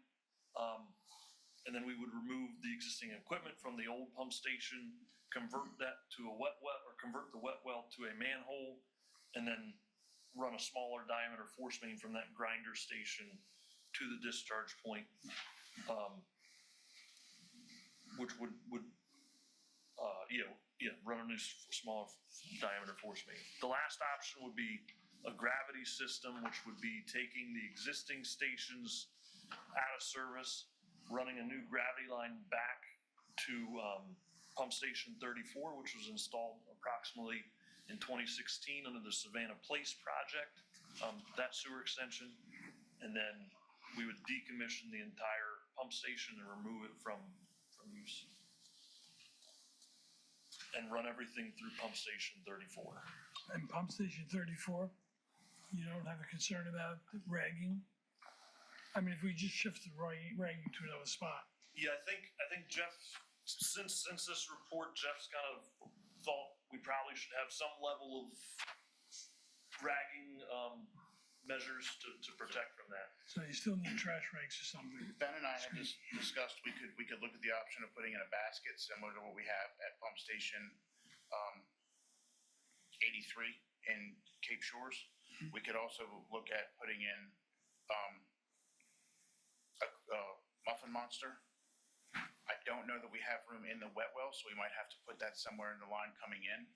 Speaker 12: and then we would remove the existing equipment from the old pump station, convert that to a wet well, or convert the wet well to a manhole, and then run a smaller diameter force main from that grinder station to the discharge point, which would run a new smaller diameter force main. The last option would be a gravity system, which would be taking the existing stations out of service, running a new gravity line back to pump station 34, which was installed approximately in 2016 under the Savannah Place project, that sewer extension. And then we would decommission the entire pump station and remove it from use. And run everything through pump station 34.
Speaker 1: And pump station 34, you don't have a concern about ragging? I mean, if we just shift the ragging to another spot.
Speaker 12: Yeah, I think Jeff, since this report, Jeff's kind of thought we probably should have some level of ragging measures to protect from that.
Speaker 1: So you still need trash rags or something.
Speaker 3: Ben and I had just discussed, we could look at the option of putting in a basket similar to what we have at pump station, 83 in Cape Shores. We could also look at putting in, a muffin monster. I don't know that we have room in the wet well, so we might have to put that somewhere in the line coming in.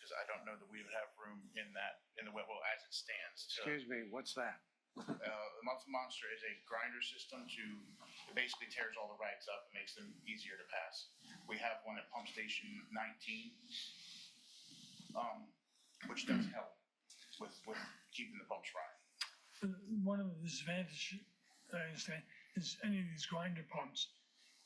Speaker 3: Cause I don't know that we would have room in the wet well as it stands.
Speaker 6: Excuse me, what's that?
Speaker 3: The muffin monster is a grinder system it basically tears all the rags up and makes them easier to pass. We have one at pump station 19, which does help with keeping the pumps running.
Speaker 1: One of the disadvantages, I understand, is any of these grinder pumps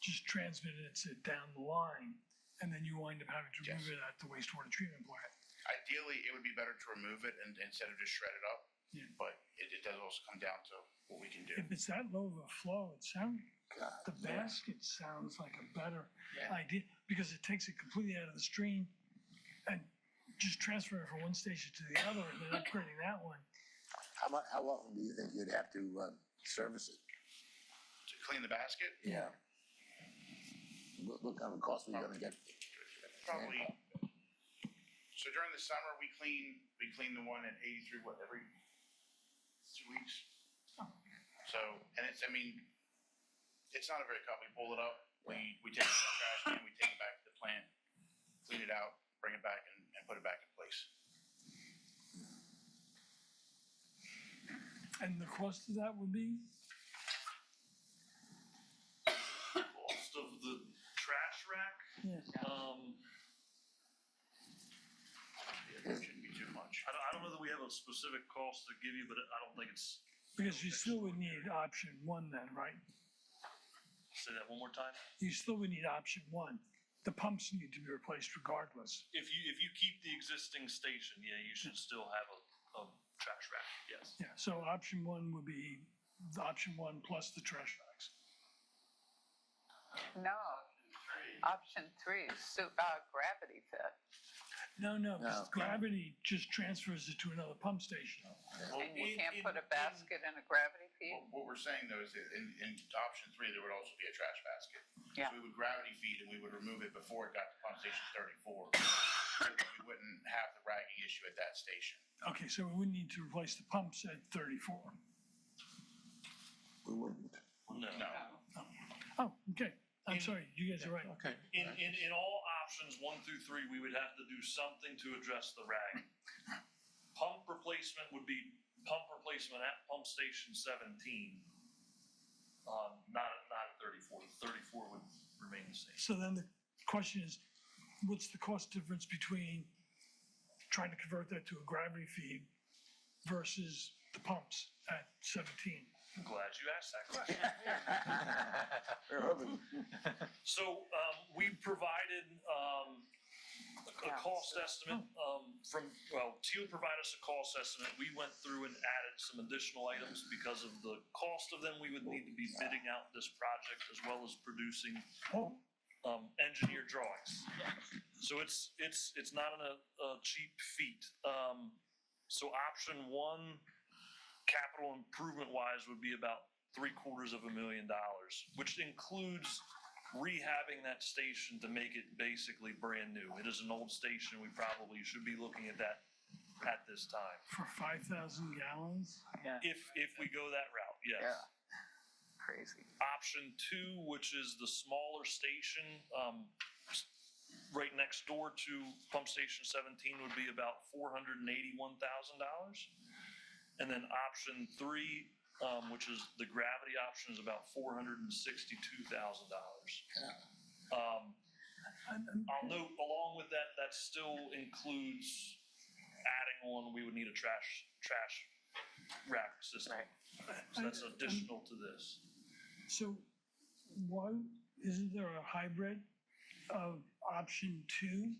Speaker 1: just transmit it down the line, and then you wind up having to remove it at the wastewater treatment plant.
Speaker 3: Ideally, it would be better to remove it instead of just shred it up.
Speaker 1: Yeah.
Speaker 3: But it does also come down to what we can do.
Speaker 1: If it's that low of a flow, the basket sounds like a better idea, because it takes it completely out of the stream and just transfer it from one station to the other and then upgrading that one.
Speaker 2: How often do you think you'd have to, service it?
Speaker 3: To clean the basket,
Speaker 2: Yeah. What kind of cost are you gonna get?
Speaker 3: probably. So during the summer, we clean the one at 83, every 2 weeks? So, and it's not a very cut. We pull it up, we take it to the trash can, we take it back to the plant, clean it out, bring it back and put it back in place.
Speaker 1: And the cost of that would be?
Speaker 12: Cost of the trash rack,
Speaker 1: Yeah.
Speaker 3: It shouldn't be too much.
Speaker 12: I don't know that we have a specific cost to give you, but I don't think it's.
Speaker 1: Because you still would need option one then, right?
Speaker 12: Say that one more time?
Speaker 1: You still would need option one. The pumps need to be replaced regardless.
Speaker 12: If you keep the existing station, yeah, you should still have a trash rack, yes.
Speaker 1: Yeah, so option one would be the option one plus the trash bags.
Speaker 7: No, option 3 is gravity fit.
Speaker 1: No,
Speaker 2: No.
Speaker 1: because gravity just transfers it to another pump station.
Speaker 3: Well,
Speaker 7: And you can't put a basket in a gravity feed?
Speaker 3: What we're saying though is that in option 3, there would also be a trash basket.
Speaker 7: Yeah.
Speaker 3: So we would gravity feed and we would remove it before it got to pump station 34. So that we wouldn't have the ragging issue at that station.
Speaker 1: Okay, so we wouldn't need to replace the pumps at 34.
Speaker 2: We wouldn't.
Speaker 12: No.
Speaker 1: Oh, okay. I'm sorry, you guys are right.
Speaker 8: Okay.
Speaker 12: In all options 1 through 3, we would have to do something to address the rag. Pump replacement would be pump replacement at pump station 17, not at 34. 34 would remain the same.
Speaker 1: So then the question is, what's the cost difference between trying to convert that to a gravity feed versus the pumps at 17?
Speaker 12: I'm glad you asked that question. So we provided a cost estimate Teal provided us a cost estimate. We went through and added some additional items because of the cost of them. We would need to be bidding out this project as well as producing engineered drawings. So it's not a cheap feat. So option 1, capital improvement wise, would be about $750,000, which includes rehabbing that station to make it basically brand new. It is an old station. We probably should be looking at that at this time.
Speaker 1: For 5,000 gallons?
Speaker 7: Yeah.
Speaker 12: If we go that route, yes.
Speaker 7: Yeah. Crazy.
Speaker 12: Option 2, which is the smaller station, right next door to pump station 17, would be about $481,000. And then option 3, which is the gravity option, is about $462,000. I'll note along with that, that still includes adding on, we would need a trash rack system. So that's additional to this.
Speaker 1: So why isn't there a hybrid of option 2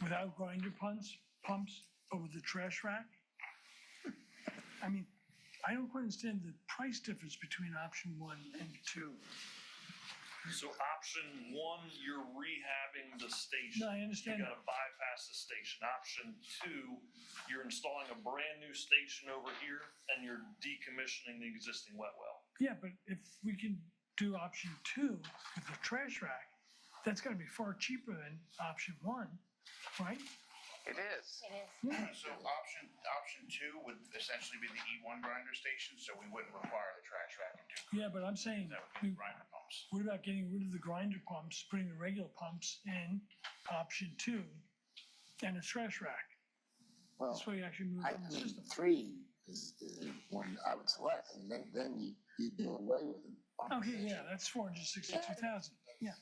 Speaker 1: without grinder pumps, but with the trash rack? I mean, I don't quite understand the price difference between option 1 and 2.
Speaker 12: So option one, you're rehabbing the station.
Speaker 1: No, I understand.
Speaker 12: You gotta bypass the station. Option two, you're installing a brand new station over here and you're decommissioning the existing wet well.
Speaker 1: Yeah, but if we can do option 2 with the trash rack, that's gonna be far cheaper than option 1, right?
Speaker 7: It is.
Speaker 11: It is.
Speaker 3: So option 2 would essentially be the E1 grinder station, so we wouldn't require the trash rack and do
Speaker 1: Yeah, but I'm saying,
Speaker 3: that would be grinder pumps.
Speaker 1: what about getting rid of the grinder pumps, putting the regular pumps in option 2 and a trash rack?
Speaker 2: Well,
Speaker 1: That's why you actually move
Speaker 2: I
Speaker 1: from the
Speaker 2: mean,
Speaker 1: system.
Speaker 2: 3 is one I would select, and then you do away with it.
Speaker 1: Okay, yeah, that's 462,000, yeah,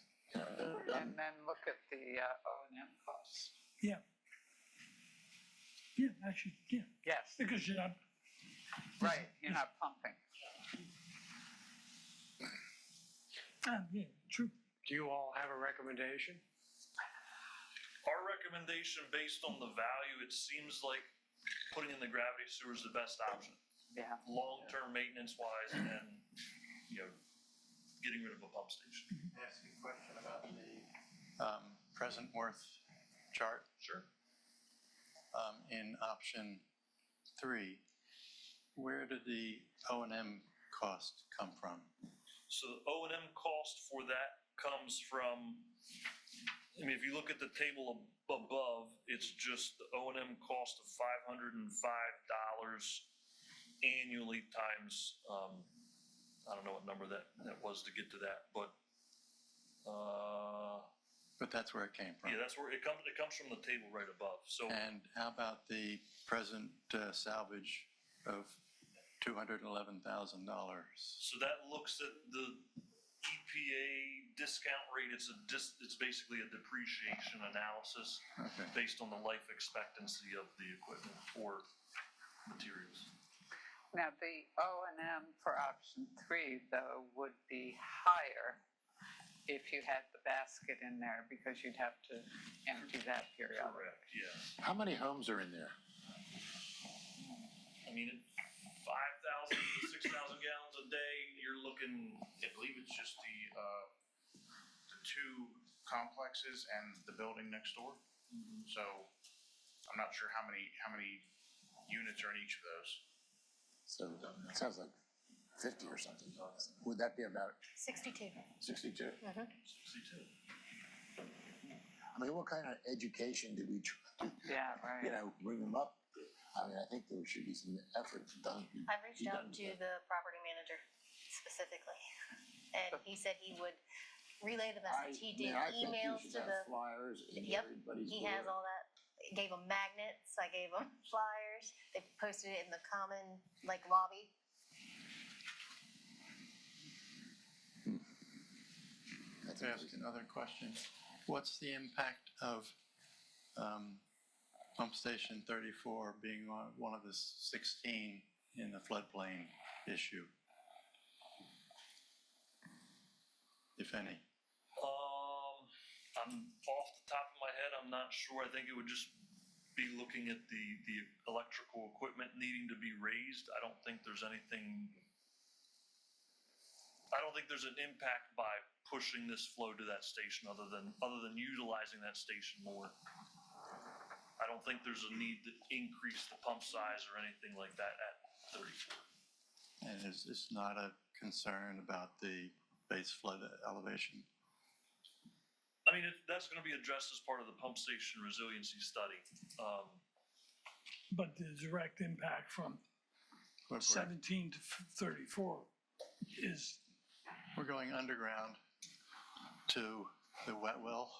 Speaker 7: And then look at the O&M costs.
Speaker 1: yeah. Yeah, actually, yeah,
Speaker 7: Yes,
Speaker 1: because you're not,
Speaker 7: right, you're not pumping.
Speaker 1: yeah, true.
Speaker 6: Do you all have a recommendation?
Speaker 12: Our recommendation, based on the value, it seems like putting in the gravity sewer is the best option.
Speaker 7: Yeah.
Speaker 12: Long-term maintenance wise and, getting rid of a pump station.
Speaker 10: Ask you a question about the present worth chart.
Speaker 12: Sure.
Speaker 10: In option 3, where did the O&M cost come from?
Speaker 12: So the O&M cost for that comes from, if you look at the table above, it's just the O&M cost of $505 annually times, I don't know what number that was to get to that, but
Speaker 10: that's where it came from.
Speaker 12: yeah, that's where it comes from the table right above. So
Speaker 10: And how about the present salvage of $211,000?
Speaker 12: So that looks at the EPA discount rate. It's basically a depreciation analysis
Speaker 10: Okay.
Speaker 12: based on the life expectancy of the equipment or materials.
Speaker 7: Now, the O&M for option 3, though, would be higher if you had the basket in there, because you'd have to empty that periodically.
Speaker 12: Correct, yes.
Speaker 2: How many homes are in there?
Speaker 12: I mean, at 5,000 to 6,000 gallons a day, you're looking,
Speaker 3: I believe it's just the 2 complexes and the building next door. So I'm not sure how many units are in each of those.
Speaker 2: So it sounds like 50 or something. Would that be about
Speaker 11: 62.
Speaker 2: 62?
Speaker 12: 62.
Speaker 2: I mean, what kind of education do we try to,
Speaker 7: Yeah, right.
Speaker 2: bring them up? I mean, I think there should be some effort done.
Speaker 11: I've reached out to the property manager specifically, and he said he would relay the message. He did emails to the.
Speaker 2: Flyers in
Speaker 11: Yep,
Speaker 2: everybody's
Speaker 11: he has all that. Gave them magnets, I gave them flyers, they posted it in the common, lobby.
Speaker 2: That's
Speaker 10: Can I ask another question? What's the impact of pump station 34 being one of the 16 in the floodplain issue? If any?
Speaker 12: I'm off the top of my head, I'm not sure. I think it would just be looking at the electrical equipment needing to be raised. I don't think there's an impact by pushing this flow to that station other than utilizing that station more. I don't think there's a need to increase the pump size or anything like that at 34.
Speaker 10: And it's not a concern about the base flood elevation?
Speaker 12: I mean, that's going to be addressed as part of the pump station resiliency study.
Speaker 1: But the direct impact from 17 to 34 is,
Speaker 10: We're going underground to the wet well,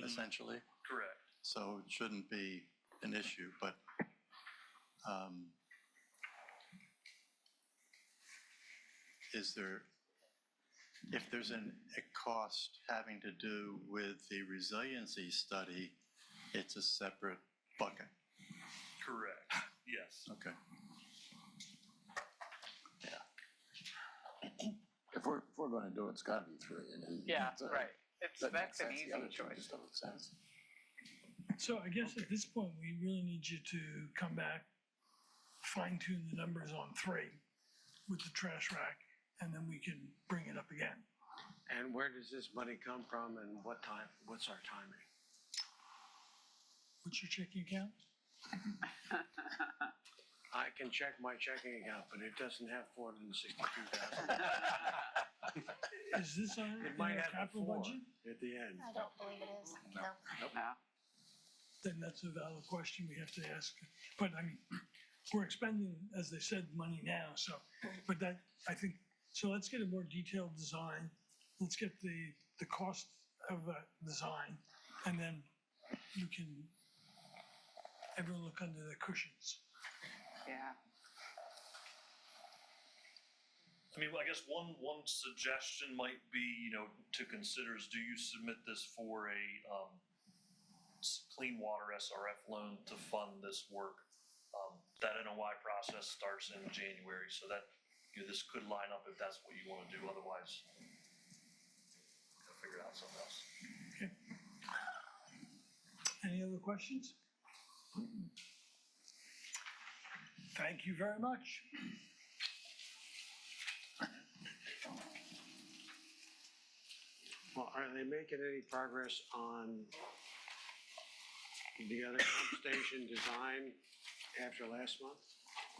Speaker 10: essentially.
Speaker 12: Correct.
Speaker 10: So it shouldn't be an issue, but if there's a cost having to do with the resiliency study, it's a separate bucket.
Speaker 12: Correct. Yes.
Speaker 10: Okay.
Speaker 2: If we're gonna do it, it's gotta be 3.
Speaker 7: Yeah, right. That's an
Speaker 2: The
Speaker 7: easy
Speaker 2: other two
Speaker 7: choice.
Speaker 2: just don't make sense.
Speaker 1: so I guess at this point, we really need you to come back, fine tune the numbers on 3 with the trash rack, and then we can bring it up again.
Speaker 6: And where does this money come from and what's our timing?
Speaker 1: What's your checking account?
Speaker 6: I can check my checking account, but it doesn't have 462,000.
Speaker 1: Is this on
Speaker 6: It
Speaker 1: in
Speaker 6: might
Speaker 1: our
Speaker 6: have
Speaker 1: capital
Speaker 6: before
Speaker 1: budget?
Speaker 6: at the end.
Speaker 11: I don't believe it is, no.
Speaker 7: No.
Speaker 1: Then that's a valid question we have to ask. But I mean, we're expending, as they said, money now, so, but that, I think, so let's get a more detailed design. Let's get the cost of that design, and then we can, everyone look under the cushions.
Speaker 7: Yeah.
Speaker 12: I mean, I guess one suggestion might be, to consider is, do you submit this for a, clean water SRF loan to fund this work? That NOI process starts in January, so that, this could line up if that's what you want to do, otherwise gotta figure out something else.
Speaker 1: Okay. Any other questions? Thank you very much.
Speaker 6: Well, are they making any progress on the other pump station design after last month?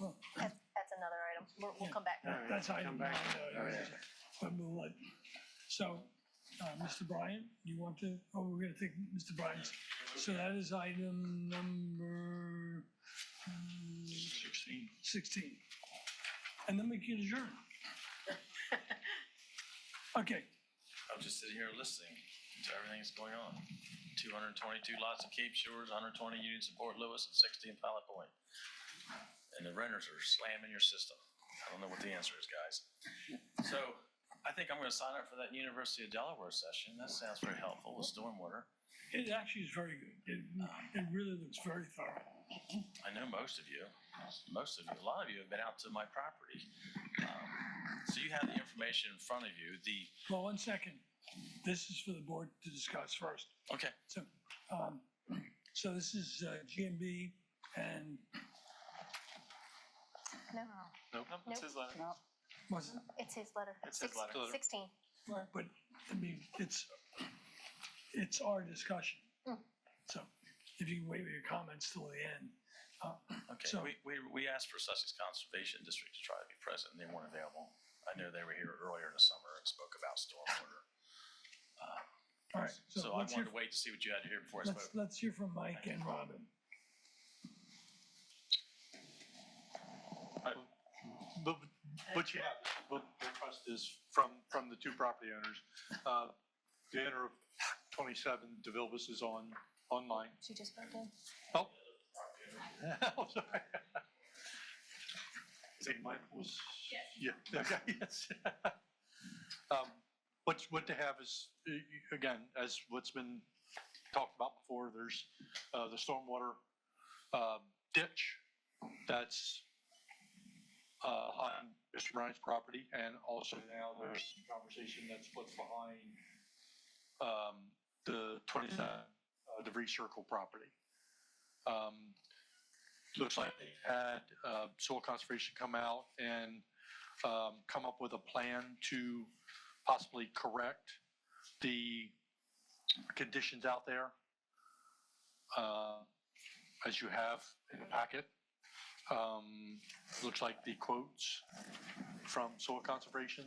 Speaker 1: Well,
Speaker 11: That's another item. We'll come back to that.
Speaker 1: that's
Speaker 6: Come
Speaker 1: item
Speaker 6: back.
Speaker 1: 9. But we'll let, so, Mr. Bryant, you want to, we're gonna take Mr. Bryant's. So that is item number 16. And then we can adjourn. Okay,
Speaker 4: I'm just sitting here listening to everything that's going on. 222 lots in Cape Shores, 120 units in Port Lewis, and 60 in Pilot Point. And the renters are slamming your system. I don't know what the answer is, guys. So I think I'm gonna sign up for that University of Delaware session. That sounds very helpful with stormwater.
Speaker 1: it actually is very good. It really looks very thorough.
Speaker 4: I know most of you, a lot of you have been out to my property. So you have the information in front of you,
Speaker 1: Well, 1 second. This is for the board to discuss first.
Speaker 4: okay,
Speaker 1: So this is GMB and
Speaker 11: No,
Speaker 5: Nope, it's his letter.
Speaker 7: No.
Speaker 1: what's it?
Speaker 11: it's his letter.
Speaker 5: It's his letter.
Speaker 11: 16.
Speaker 1: But, I mean, it's our discussion. So if you can wait with your comments till the end.
Speaker 4: okay.
Speaker 1: So-
Speaker 4: We asked for Sussex Conservation District to try to be present, and they weren't available. I know they were here earlier in the summer and spoke about stormwater.
Speaker 1: All right,
Speaker 4: So I
Speaker 1: let's hear,
Speaker 4: wanted to wait to see what you had to hear before I spoke.
Speaker 1: let's hear from Mike and Robin.
Speaker 8: But you have, the request is from the two property owners. The owner of 27 DeVilbiss is online.
Speaker 11: She just broke in.
Speaker 8: Oh. Oh, sorry. I think Mike was. Yes. Yeah, okay, yes. What they have is, again, as what's been talked about before, there's the stormwater ditch that's on Mr. Bryant's property, and also now there's some conversation that's what's behind the 27 Devries Circle property. Looks like they had soil conservation come out and come up with a plan to possibly correct the conditions out there, as you have in the packet. Looks like the quotes from soil conservation.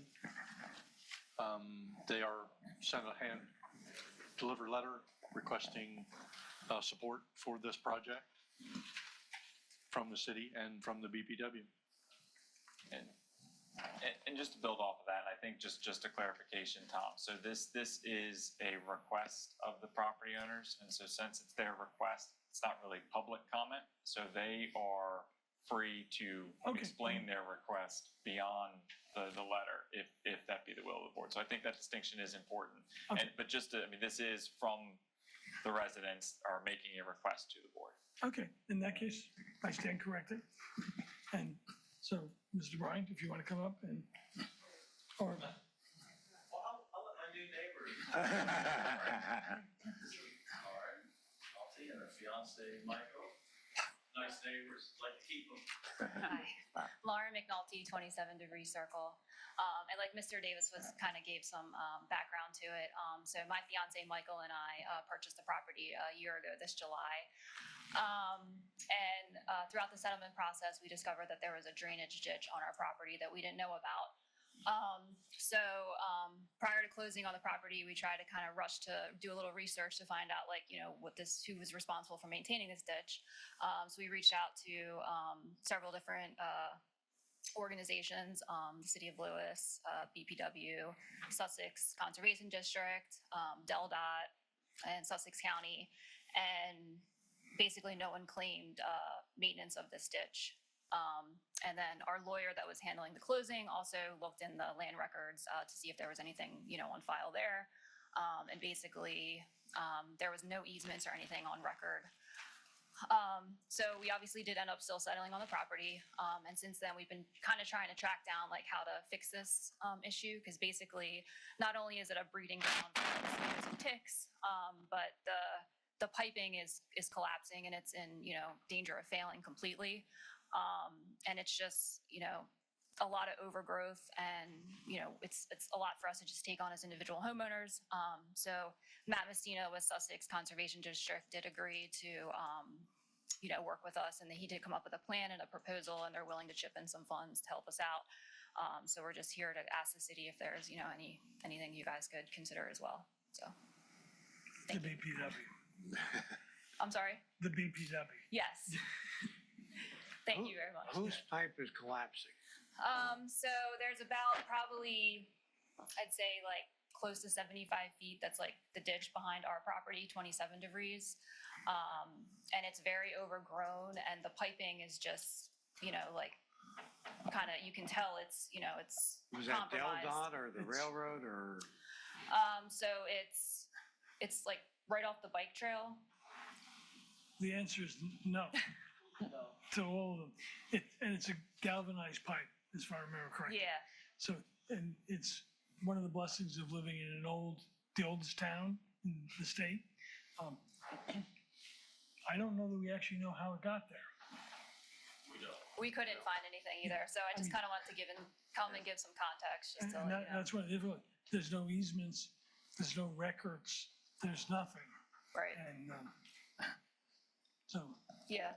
Speaker 8: They are sent a hand delivered letter requesting support for this project from the city and from the BPW.
Speaker 5: And just to build off of that, I think just a clarification, Tom. So this is a request of the property owners, and so since it's their request, it's not really public comment. So they are free to explain their request beyond the letter, if that be the will of the board. So I think that distinction is important.
Speaker 1: Okay.
Speaker 5: But just to, I mean, this is from the residents are making a request to the board.
Speaker 1: Okay, in that case, I stand corrected. And so, Mr. Bryant, if you want to come up and, or,
Speaker 4: Well, I'll let my new neighbors. Lauren, Altie, and her fiance, Michael. Nice neighbors, like to keep them.
Speaker 13: Hi, Lauren McNulty, 27 Devries Circle. And like Mr. Davis was kind of gave some background to it. So my fiance Michael and I purchased the property a year ago this July. And throughout the settlement process, we discovered that there was a drainage ditch on our property that we didn't know about. So prior to closing on the property, we tried to kind of rush to do a little research to find out, like, who was responsible for maintaining this ditch. So we reached out to several different organizations, the City of Lewes, BPW, Sussex Conservation District, DelDOT, and Sussex County, and basically no one claimed maintenance of this ditch. And then our lawyer that was handling the closing also looked in the land records to see if there was anything, on file there. And basically, there was no easements or anything on record. So we obviously did end up still settling on the property. And since then, we've been kind of trying to track down like how to fix this issue, because basically, not only is it a breeding ground for mosquitoes and ticks, but the piping is collapsing and it's in, danger of failing completely. And it's just, a lot of overgrowth, and, it's a lot for us to just take on as individual homeowners. So Matt Messina with Sussex Conservation District did agree to, work with us, and he did come up with a plan and a proposal, and they're willing to chip in some funds to help us out. So we're just here to ask the city if there's, anything you guys could consider as well. So.
Speaker 1: The BPW.
Speaker 13: I'm sorry?
Speaker 1: The BPW.
Speaker 13: Yes. Thank you very much.
Speaker 6: Whose pipe is collapsing?
Speaker 13: So there's about probably, I'd say like close to 75 feet. That's like the ditch behind our property, 27 Devries. And it's very overgrown, and the piping is just, like kind of, you can tell it's, it's
Speaker 6: Was that
Speaker 13: compromised.
Speaker 6: DelDOT or the railroad or?
Speaker 13: So it's like right off the bike trail.
Speaker 1: The answer is no. To all of them. And it's a galvanized pipe, as far as I remember correctly.
Speaker 13: Yeah.
Speaker 1: So, and it's one of the blessings of living in the oldest town in the state. I don't know that we actually know how it got there.
Speaker 13: We couldn't find anything either. So I just kind of wanted to come and give some context. Just to
Speaker 1: And
Speaker 13: let you know.
Speaker 1: that's what, there's no easements, there's no records, there's nothing.
Speaker 13: Right.
Speaker 1: And so
Speaker 13: Yeah.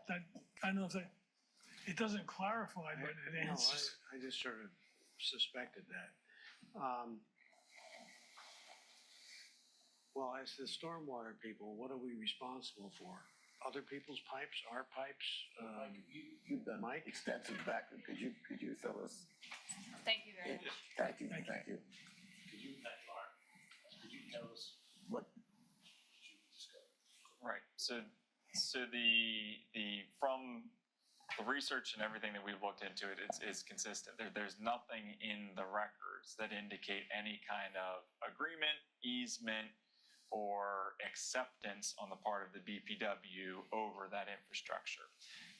Speaker 1: I don't know if it doesn't clarify, but it
Speaker 6: No,
Speaker 1: answers.
Speaker 6: I just sort of suspected that. Well, as the stormwater people, what are we responsible for? Other people's pipes, our pipes?
Speaker 2: You've done
Speaker 6: Mike?
Speaker 2: extensive background. Could you fill us?
Speaker 13: Thank you very much.
Speaker 2: Thank you.
Speaker 12: Could you tell us
Speaker 2: What?
Speaker 12: you discovered?
Speaker 5: Right, so from the research and everything that we've looked into it, it's consistent. There's nothing in the records that indicate any kind of agreement, easement, or acceptance on the part of the BPW over that infrastructure.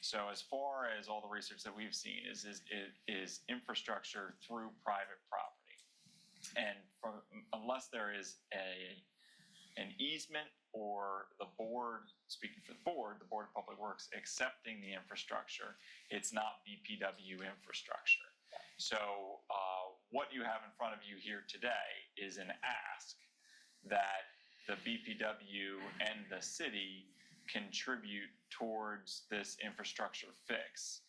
Speaker 5: So as far as all the research that we've seen is infrastructure through private property. And unless there is an easement or the board, speaking for the Board of Public Works accepting the infrastructure, it's not BPW infrastructure. So what you have in front of you here today is an ask that the BPW and the city contribute towards this infrastructure fix.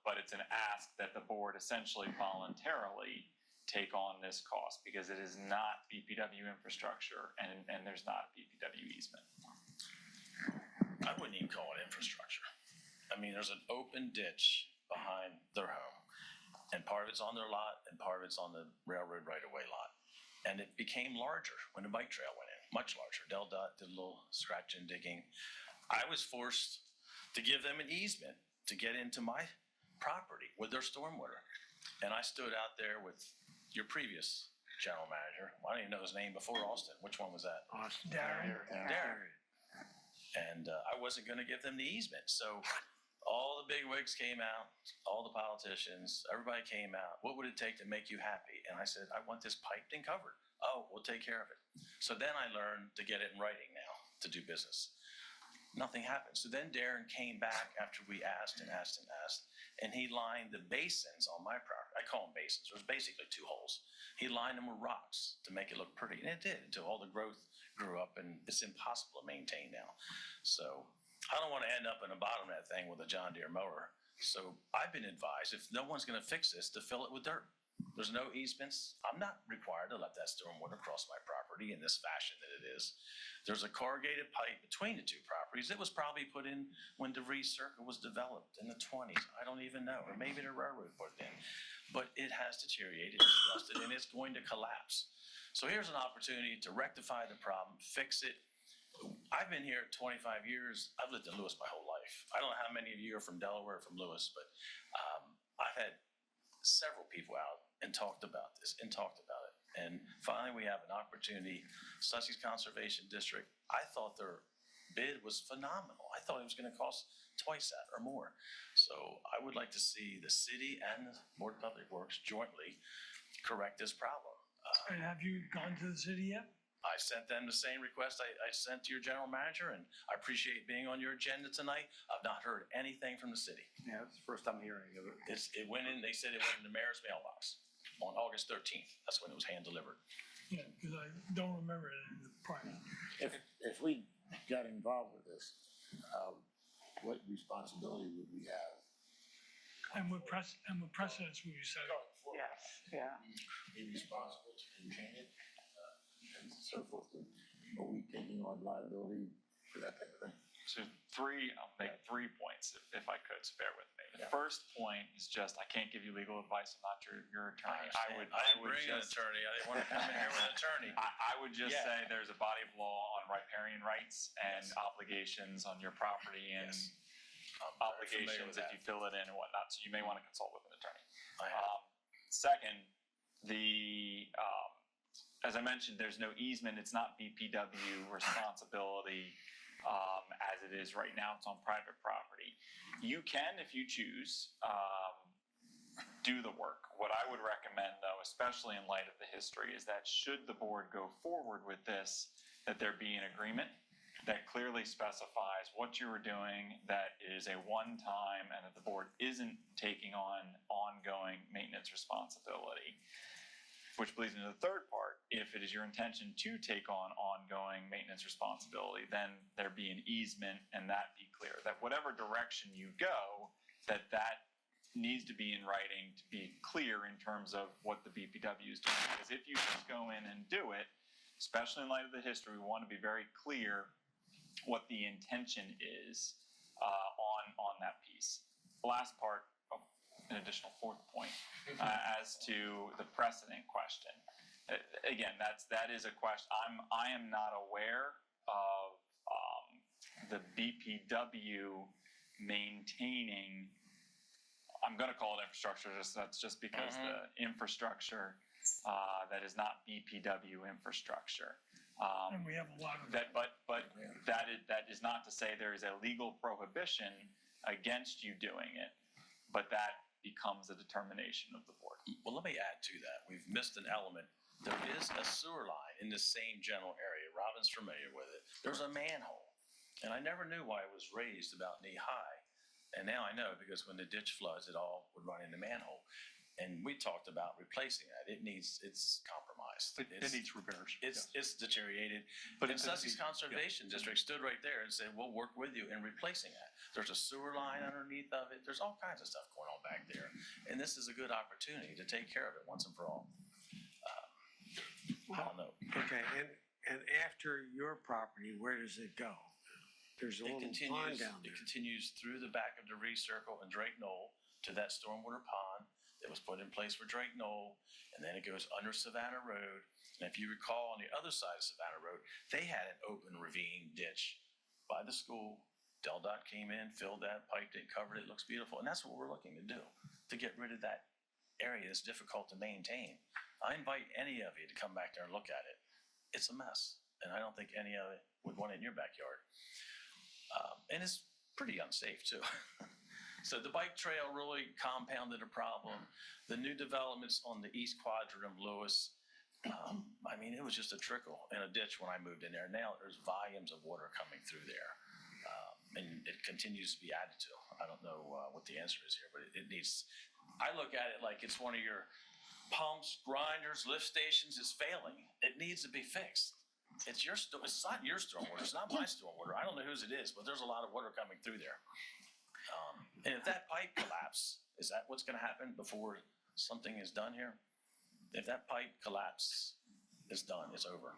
Speaker 5: But it's an ask that the board essentially voluntarily take on this cost, because it is not BPW infrastructure and there's not a BPW easement.
Speaker 4: I wouldn't even call it infrastructure. I mean, there's an open ditch behind their home, and part of it's on their lot and part of it's on the railroad right-of-way lot. And it became larger when the bike trail went in, much larger. DelDOT did a little scratch and digging. I was forced to give them an easement to get into my property with their stormwater. And I stood out there with your previous general manager. I don't even know his name before Austin. Which one was that?
Speaker 6: Austin.
Speaker 1: Darren.
Speaker 4: Darren. And I wasn't going to give them the easement. So all the big wigs came out, all the politicians, everybody came out. What would it take to make you happy? And I said, I want this piped and covered. Oh, we'll take care of it. So then I learned to get it in writing now to do business. Nothing happened. So then Darren came back after we asked and asked and asked, and he lined the basins on my property. I call them basins. There's basically 2 holes. He lined them with rocks to make it look pretty, and it did until all the growth grew up, and it's impossible to maintain now. So I don't want to end up in the bottom of that thing with a John Deere mower. So I've been advised, if no one's going to fix this, to fill it with dirt. There's no easements. I'm not required to let that stormwater cross my property in this fashion that it is. There's a corrugated pipe between the 2 properties. It was probably put in when Devries Circle was developed in the 20s. I don't even know, or maybe the railroad put it in. But it has deteriorated, it's rusted, and it's going to collapse. So here's an opportunity to rectify the problem, fix it. I've been here 25 years. I've lived in Lewes my whole life. I don't know how many of you are from Delaware, from Lewes, but I've had several people out and talked about this and talked about it. And finally, we have an opportunity. Sussex Conservation District, I thought their bid was phenomenal. I thought it was going to cost twice that or more. So I would like to see the city and the Board of Public Works jointly correct this problem.
Speaker 1: And have you gone to the city yet?
Speaker 4: I sent them the same request I sent to your general manager, and I appreciate being on your agenda tonight. I've not heard anything from the city.
Speaker 14: Yeah, it's the first time hearing of it.
Speaker 4: It went in, they said it went in the mayor's mailbox on August 13th. That's when it was hand delivered.
Speaker 1: Yeah, because I don't remember it in the prior.
Speaker 2: If we got involved with this, what responsibility would we have?
Speaker 1: And what precedents would you set?
Speaker 7: Yes, yeah.
Speaker 2: Be responsible to maintain it, and so forth. Are we taking on liability for that type of thing?
Speaker 5: So I'll make 3 points if I could, so bear with me. The
Speaker 2: Yeah.
Speaker 5: first point is just, I can't give you legal advice, I'm not your attorney.
Speaker 4: I didn't bring an attorney. I didn't want to come in here with an attorney.
Speaker 5: I would just
Speaker 4: Yeah.
Speaker 5: say there's a body of law on riparian rights and
Speaker 4: Yes.
Speaker 5: obligations on your property and
Speaker 4: Yes. I'm very familiar
Speaker 5: obligations
Speaker 4: with
Speaker 5: if you fill it in and whatnot, so you may want to consult with an attorney.
Speaker 4: I have.
Speaker 5: Second, as I mentioned, there's no easement, it's not BPW responsibility as it is right now, it's on private property. You can, if you choose, do the work. What I would recommend though, especially in light of the history, is that should the board go forward with this, that there be an agreement that clearly specifies what you are doing, that it is a one-time, and that the board isn't taking on ongoing maintenance responsibility. Which leads into the third part. If it is your intention to take on ongoing maintenance responsibility, then there be an easement and that be clear. That whatever direction you go, that needs to be in writing to be clear in terms of what the BPW is doing. Because if you just go in and do it, especially in light of the history, we want to be very clear what the intention is on that piece. Last part, an additional fourth point, as to the precedent question. Again, that is a question. I am not aware of the BPW maintaining. I'm going to call it infrastructure. That's just because the infrastructure that is not BPW infrastructure.
Speaker 1: And we have a lot of
Speaker 5: that. But that is not to say there is a legal prohibition against you doing it, but that becomes a determination of the board.
Speaker 4: Well, let me add to that. We've missed an element. There is a sewer line in the same general area. Robin's familiar with it. There's a manhole. And I never knew why it was raised about knee high. And now I know, because when the ditch floods, it all would run in the manhole. And we talked about replacing that. It's compromised.
Speaker 8: It needs repairs.
Speaker 4: It's deteriorated.
Speaker 8: But
Speaker 4: And Sussex Conservation District stood right there and said, we'll work with you in replacing that. There's a sewer line underneath of it. There's all kinds of stuff going on back there. And this is a good opportunity to take care of it once and for all. I don't know.
Speaker 6: Okay, and after your property, where does it go? There's a little pond down
Speaker 4: It
Speaker 6: there.
Speaker 4: continues through the back of Devries Circle and Drake Knoll to that stormwater pond that was put in place for Drake Knoll, and then it goes under Savannah Road. And if you recall, on the other side of Savannah Road, they had an open ravine ditch by the school. DelDOT came in, filled that, piped it, covered it, looks beautiful. And that's what we're looking to do, to get rid of that area that's difficult to maintain. I invite any of you to come back there and look at it. It's a mess, and I don't think any of it would want it in your backyard. And it's pretty unsafe too. So the bike trail really compounded a problem. The new developments on the east quadrant of Lewes, I mean, it was just a trickle in a ditch when I moved in there. Now there's volumes of water coming through there. And it continues to be added to. I don't know what the answer is here, but it needs, I look at it like it's one of your pumps, grinders, lift stations is failing. It needs to be fixed. It's not your stormwater, it's not my stormwater. I don't know whose it is, but there's a lot of water coming through there. And if that pipe collapses, is that what's gonna happen before something is done here? If that pipe collapses, it's done, it's over.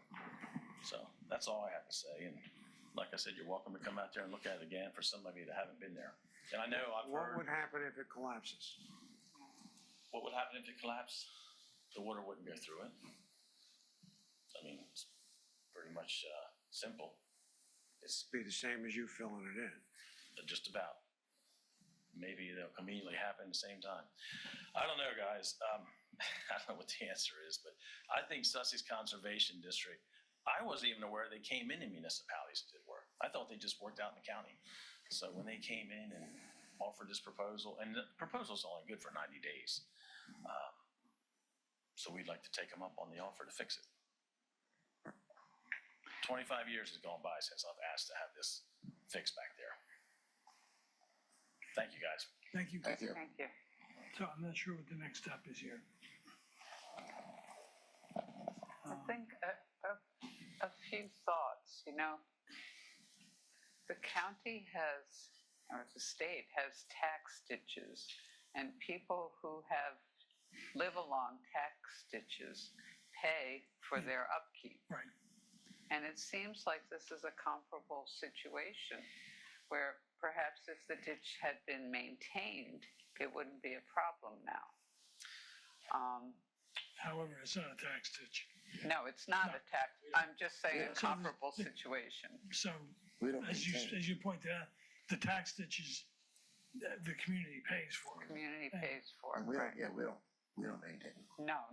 Speaker 4: So that's all I have to say. And like I said, you're welcome to come out there and look at it again for some of you that haven't been there. And I know I've
Speaker 6: What
Speaker 4: heard,
Speaker 6: would happen if it collapses?
Speaker 4: what would happen if it collapsed? The water wouldn't go through it. I mean, it's pretty much simple. It's
Speaker 6: Be the same as you filling it in.
Speaker 4: just about. Maybe they'll conveniently happen at the same time. I don't know, guys. I don't know what the answer is, but I think Sussex Conservation District, I wasn't even aware they came into municipalities to do work. I thought they just worked out in the county. So when they came in and offered this proposal, and the proposal's only good for 90 days. So we'd like to take them up on the offer to fix it. 25 years has gone by since I've asked to have this fixed back there. Thank you, guys.
Speaker 1: Thank you.
Speaker 2: Thank you.
Speaker 7: Thank you.
Speaker 1: So I'm not sure what the next step is here.
Speaker 7: I think a few thoughts, the county has, or the state has tax ditches, and people who live along tax ditches pay for their upkeep.
Speaker 1: Right.
Speaker 7: And it seems like this is a comparable situation where perhaps if the ditch had been maintained, it wouldn't be a problem now.
Speaker 1: However, it's not a tax ditch.
Speaker 7: No, it's not a tax, I'm just saying a
Speaker 1: Yeah.
Speaker 7: comparable situation.
Speaker 1: So
Speaker 2: We don't
Speaker 1: as
Speaker 2: maintain it.
Speaker 1: you pointed out, the tax ditches, the community pays for.
Speaker 7: Community pays for it,
Speaker 2: And we
Speaker 7: right?
Speaker 2: don't maintain it.
Speaker 7: No.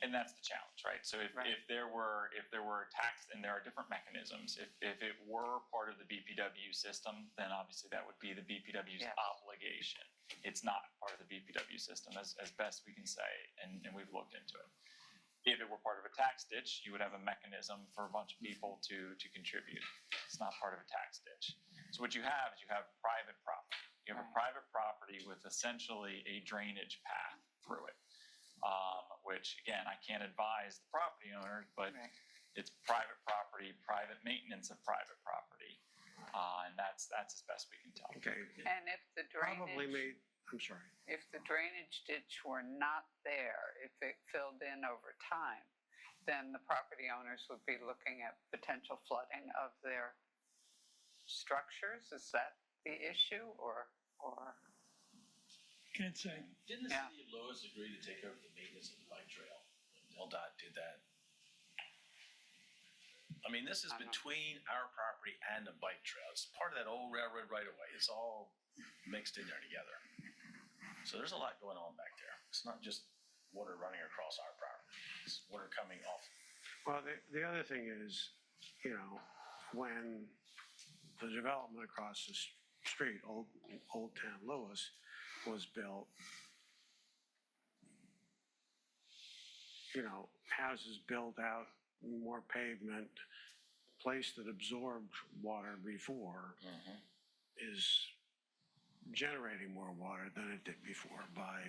Speaker 5: And that's the challenge, right? So
Speaker 7: Right.
Speaker 5: if there were a tax, and there are different mechanisms, if it were part of the BPW system, then obviously that would be the BPW's
Speaker 7: Yes.
Speaker 5: obligation. It's not part of the BPW system as best we can say, and we've looked into it. If it were part of a tax ditch, you would have a mechanism for a bunch of people to contribute. It's not part of a tax ditch. So what you have is private property. You have a private property with essentially a drainage path through it. Which again, I can't advise the property owners, but
Speaker 7: Right.
Speaker 5: it's private property, private maintenance of private property. And that's as best we can tell.
Speaker 6: Okay,
Speaker 7: And if the
Speaker 6: probably
Speaker 7: drainage,
Speaker 6: made, I'm sorry.
Speaker 7: if the drainage ditch were not there, if it filled in over time, then the property owners would be looking at potential flooding of their structures. Is that the issue or?
Speaker 1: Can't say.
Speaker 4: Didn't the
Speaker 7: Yeah.
Speaker 4: city of Lewes agree to take over the maintenance of the bike trail? LDOT did that. I mean, this is
Speaker 7: I know.
Speaker 4: between our property and the bike trail. It's part of that old railroad right of way. It's all mixed in there together. So there's a lot going on back there. It's not just water running across our property. It's water coming off.
Speaker 6: Well, the other thing is, when the development across the street, Old Town Lewes, was built, houses built out, more pavement, place that absorbed water before is generating more water than it did before by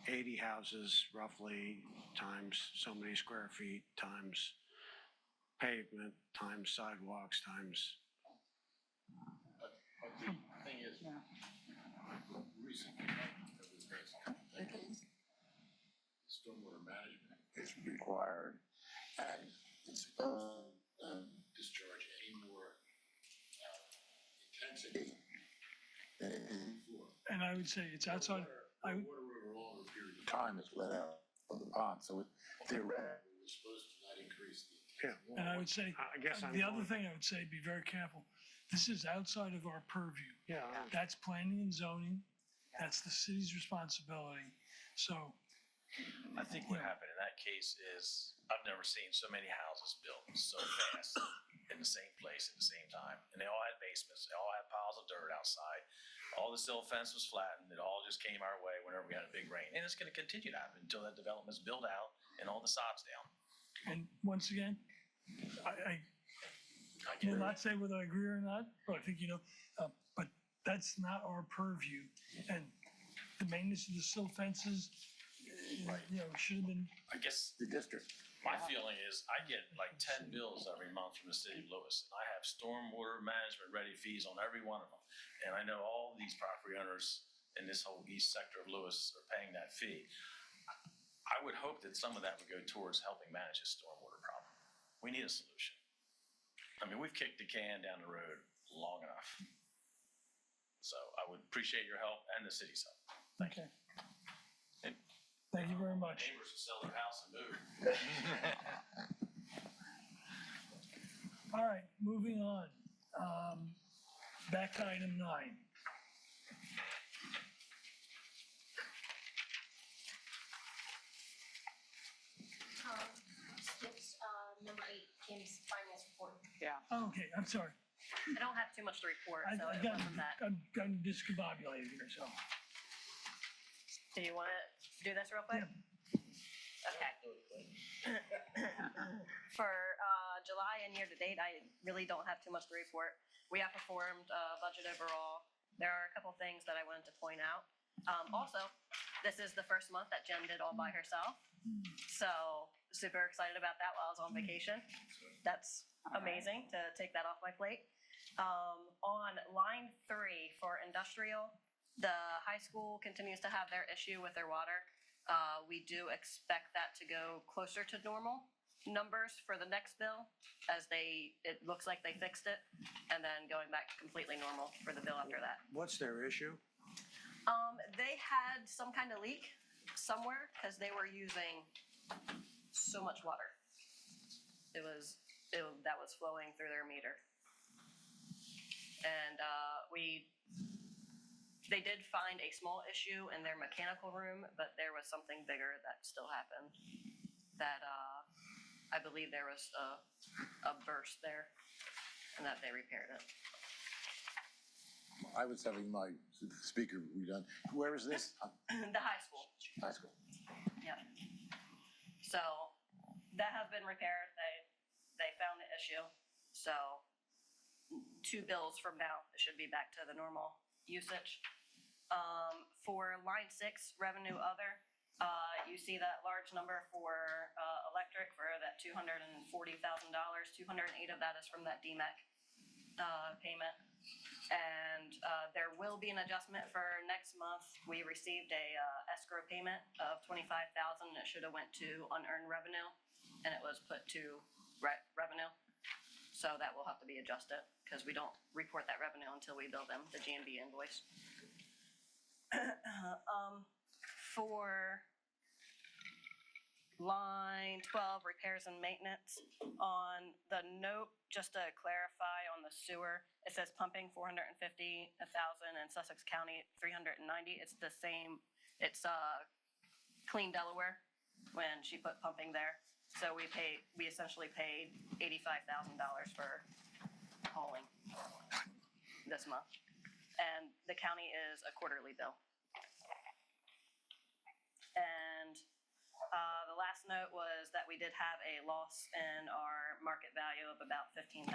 Speaker 6: 80 houses roughly times so many square feet times pavement times sidewalks times.
Speaker 2: But the thing is, recently, stormwater management is required and it's supposed to discharge any more intensity than it did before.
Speaker 1: And I would say it's outside,
Speaker 2: Water over a longer period of time is let out of the pond, so it theoretically was supposed to not increase the intensity.
Speaker 6: Yeah.
Speaker 1: and I would say,
Speaker 6: I guess
Speaker 1: the other thing I would say, be very careful. This is outside of our purview.
Speaker 6: Yeah.
Speaker 1: That's planning and zoning. That's the city's responsibility. So,
Speaker 4: I think what happened in that case is, I've never seen so many houses built so fast in the same place at the same time. And they all had basements, they all had piles of dirt outside. All the silt fence was flattened, it all just came our way whenever we had a big rain. And it's gonna continue to happen until that development's built out and all the sod's down.
Speaker 1: and once again, I
Speaker 4: I get
Speaker 1: will
Speaker 4: it.
Speaker 1: not say whether I agree or not, but I think, but that's not our purview. And the maintenance of the silt fences, you know, should have been,
Speaker 4: I guess
Speaker 2: The district.
Speaker 4: my feeling is I get like 10 bills every month from the city of Lewis. And I have stormwater management ready fees on every one of them. And I know all these property owners in this whole east sector of Lewis are paying that fee. I would hope that some of that would go towards helping manage this stormwater problem. We need a solution. I mean, we've kicked the can down the road long enough. So I would appreciate your help and the city's help.
Speaker 1: okay. Thank you very much.
Speaker 4: Neighbors will sell their house and move.
Speaker 1: All right, moving on. Back to item 9.
Speaker 11: Skips, number 8, Kim's finance report.
Speaker 7: Yeah.
Speaker 1: Okay, I'm sorry.
Speaker 9: I don't have too much to report,
Speaker 1: I
Speaker 9: so it
Speaker 1: got,
Speaker 9: wasn't that.
Speaker 1: I'm discombobulated here, so.
Speaker 9: Do you want to do this real quick? Okay. For July and year to date, I really don't have too much to report. We outperformed budget overall. There are a couple things that I wanted to point out. Also, this is the first month that Jen did all by herself. So super excited about that while I was on vacation. That's amazing to take that off my plate. On line 3 for industrial, the high school continues to have their issue with their water. We do expect that to go closer to normal numbers for the next bill, as it looks like they fixed it, and then going back to completely normal for the bill after that.
Speaker 6: What's their issue?
Speaker 9: They had some kind of leak somewhere because they were using so much water. That was flowing through their meter. And they did find a small issue in their mechanical room, but there was something bigger that still happened. That I believe there was a burst there, and that they repaired it.
Speaker 2: I was having my speaker redone. Where is this?
Speaker 9: The high school.
Speaker 2: High school.
Speaker 9: Yeah. So that has been repaired. They found the issue. So 2 bills from now, it should be back to the normal usage. For line 6, revenue other, you see that large number for electric for that $240,000. 208 of that is from that DMEC payment. And there will be an adjustment for next month. We received a escrow payment of $25,000. It should have went to unearned revenue, and it was put to revenue. So that will have to be adjusted because we don't report that revenue until we bill them the GMB invoice. For line 12, repairs and maintenance, on the note, just to clarify on the sewer, it says pumping 450,000 and Sussex County 390. It's the same. It's Clean Delaware when she put pumping there. So we essentially paid $85,000 for hauling this month, and the county is a quarterly bill. And the last note was that we did have a loss in our market value of about $15,000.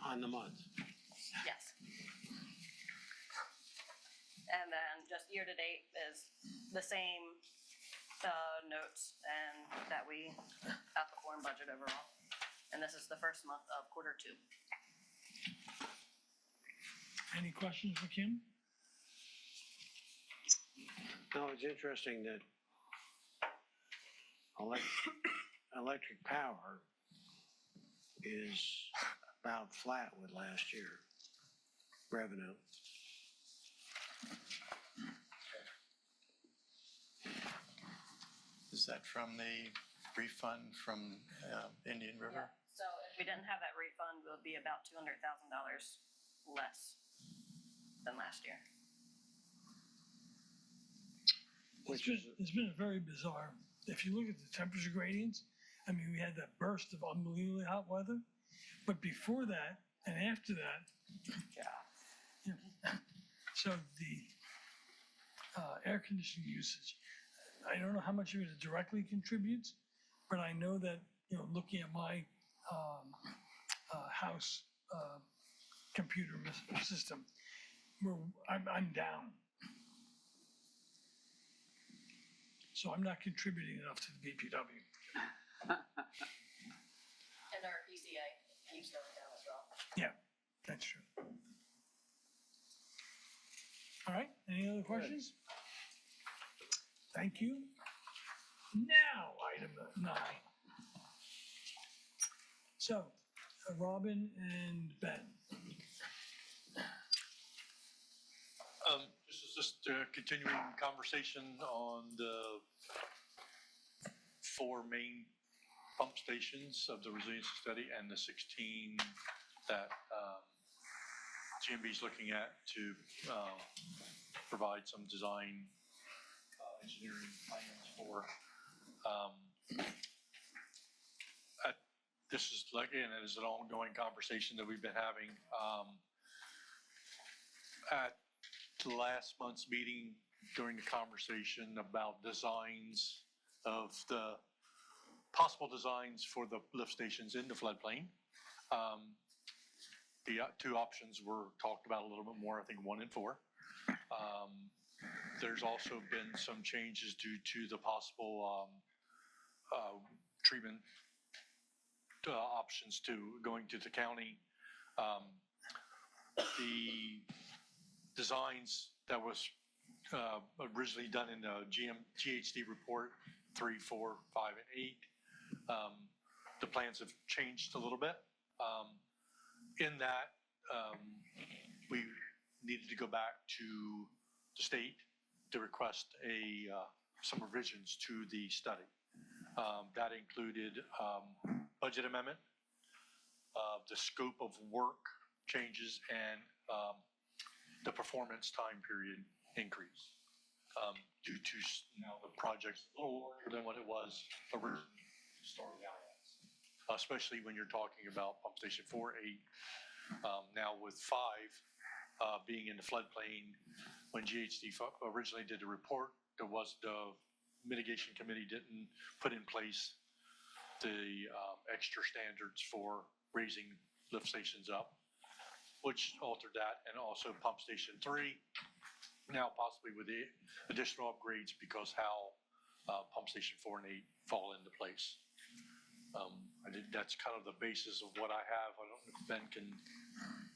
Speaker 6: On the month?
Speaker 9: Yes. And then just year to date is the same notes, and that we outperformed budget overall. And this is the first month of quarter 2.
Speaker 1: Any questions for Kim?
Speaker 6: No, it's interesting that electric power is about flat with last year revenue.
Speaker 10: Is that from the refund from Indian River?
Speaker 9: So if we didn't have that refund, it would be about $200,000 less than last year.
Speaker 1: It's been very bizarre. If you look at the temperature gradients, I mean, we had that burst of unbelievably hot weather, but before that and after that, so the air conditioning usage, I don't know how much of it directly contributes, but I know that, looking at my house computer system, I'm down. So I'm not contributing enough to the BPW.
Speaker 9: And our PCA keeps going down as well.
Speaker 1: Yeah, that's true. All right, any other questions? Thank you. Now, item 9. So, Robin and Ben.
Speaker 8: This is just a continuing conversation on the 4 main pump stations of the resiliency study and the 16 that GMB is looking at to provide some design engineering plans for. This is, again, it is an ongoing conversation that we've been having. At last month's meeting, during the conversation about designs of the possible designs for the lift stations in the floodplain, the 2 options were talked about a little bit more, I think 1 and 4. There's also been some changes due to the possible treatment options to going to the county. The designs that was originally done in the GHD report 3, 4, 5, and 8. The plans have changed a little bit. In that, we needed to go back to the state to request some revisions to the study. That included budget amendment, the scope of work changes, and the performance time period increase due to now the project's a little longer than what it was originally started out as, especially when you're talking about pump station 4, 8, now with 5 being in the floodplain. When GHD originally did the report, the mitigation committee didn't put in place the extra standards for raising lift stations up, which altered that, and also pump station 3, now possibly with the additional upgrades because how pump station 4 and 8 fall into place. I think that's kind of the basis of what I have. I don't know if Ben can.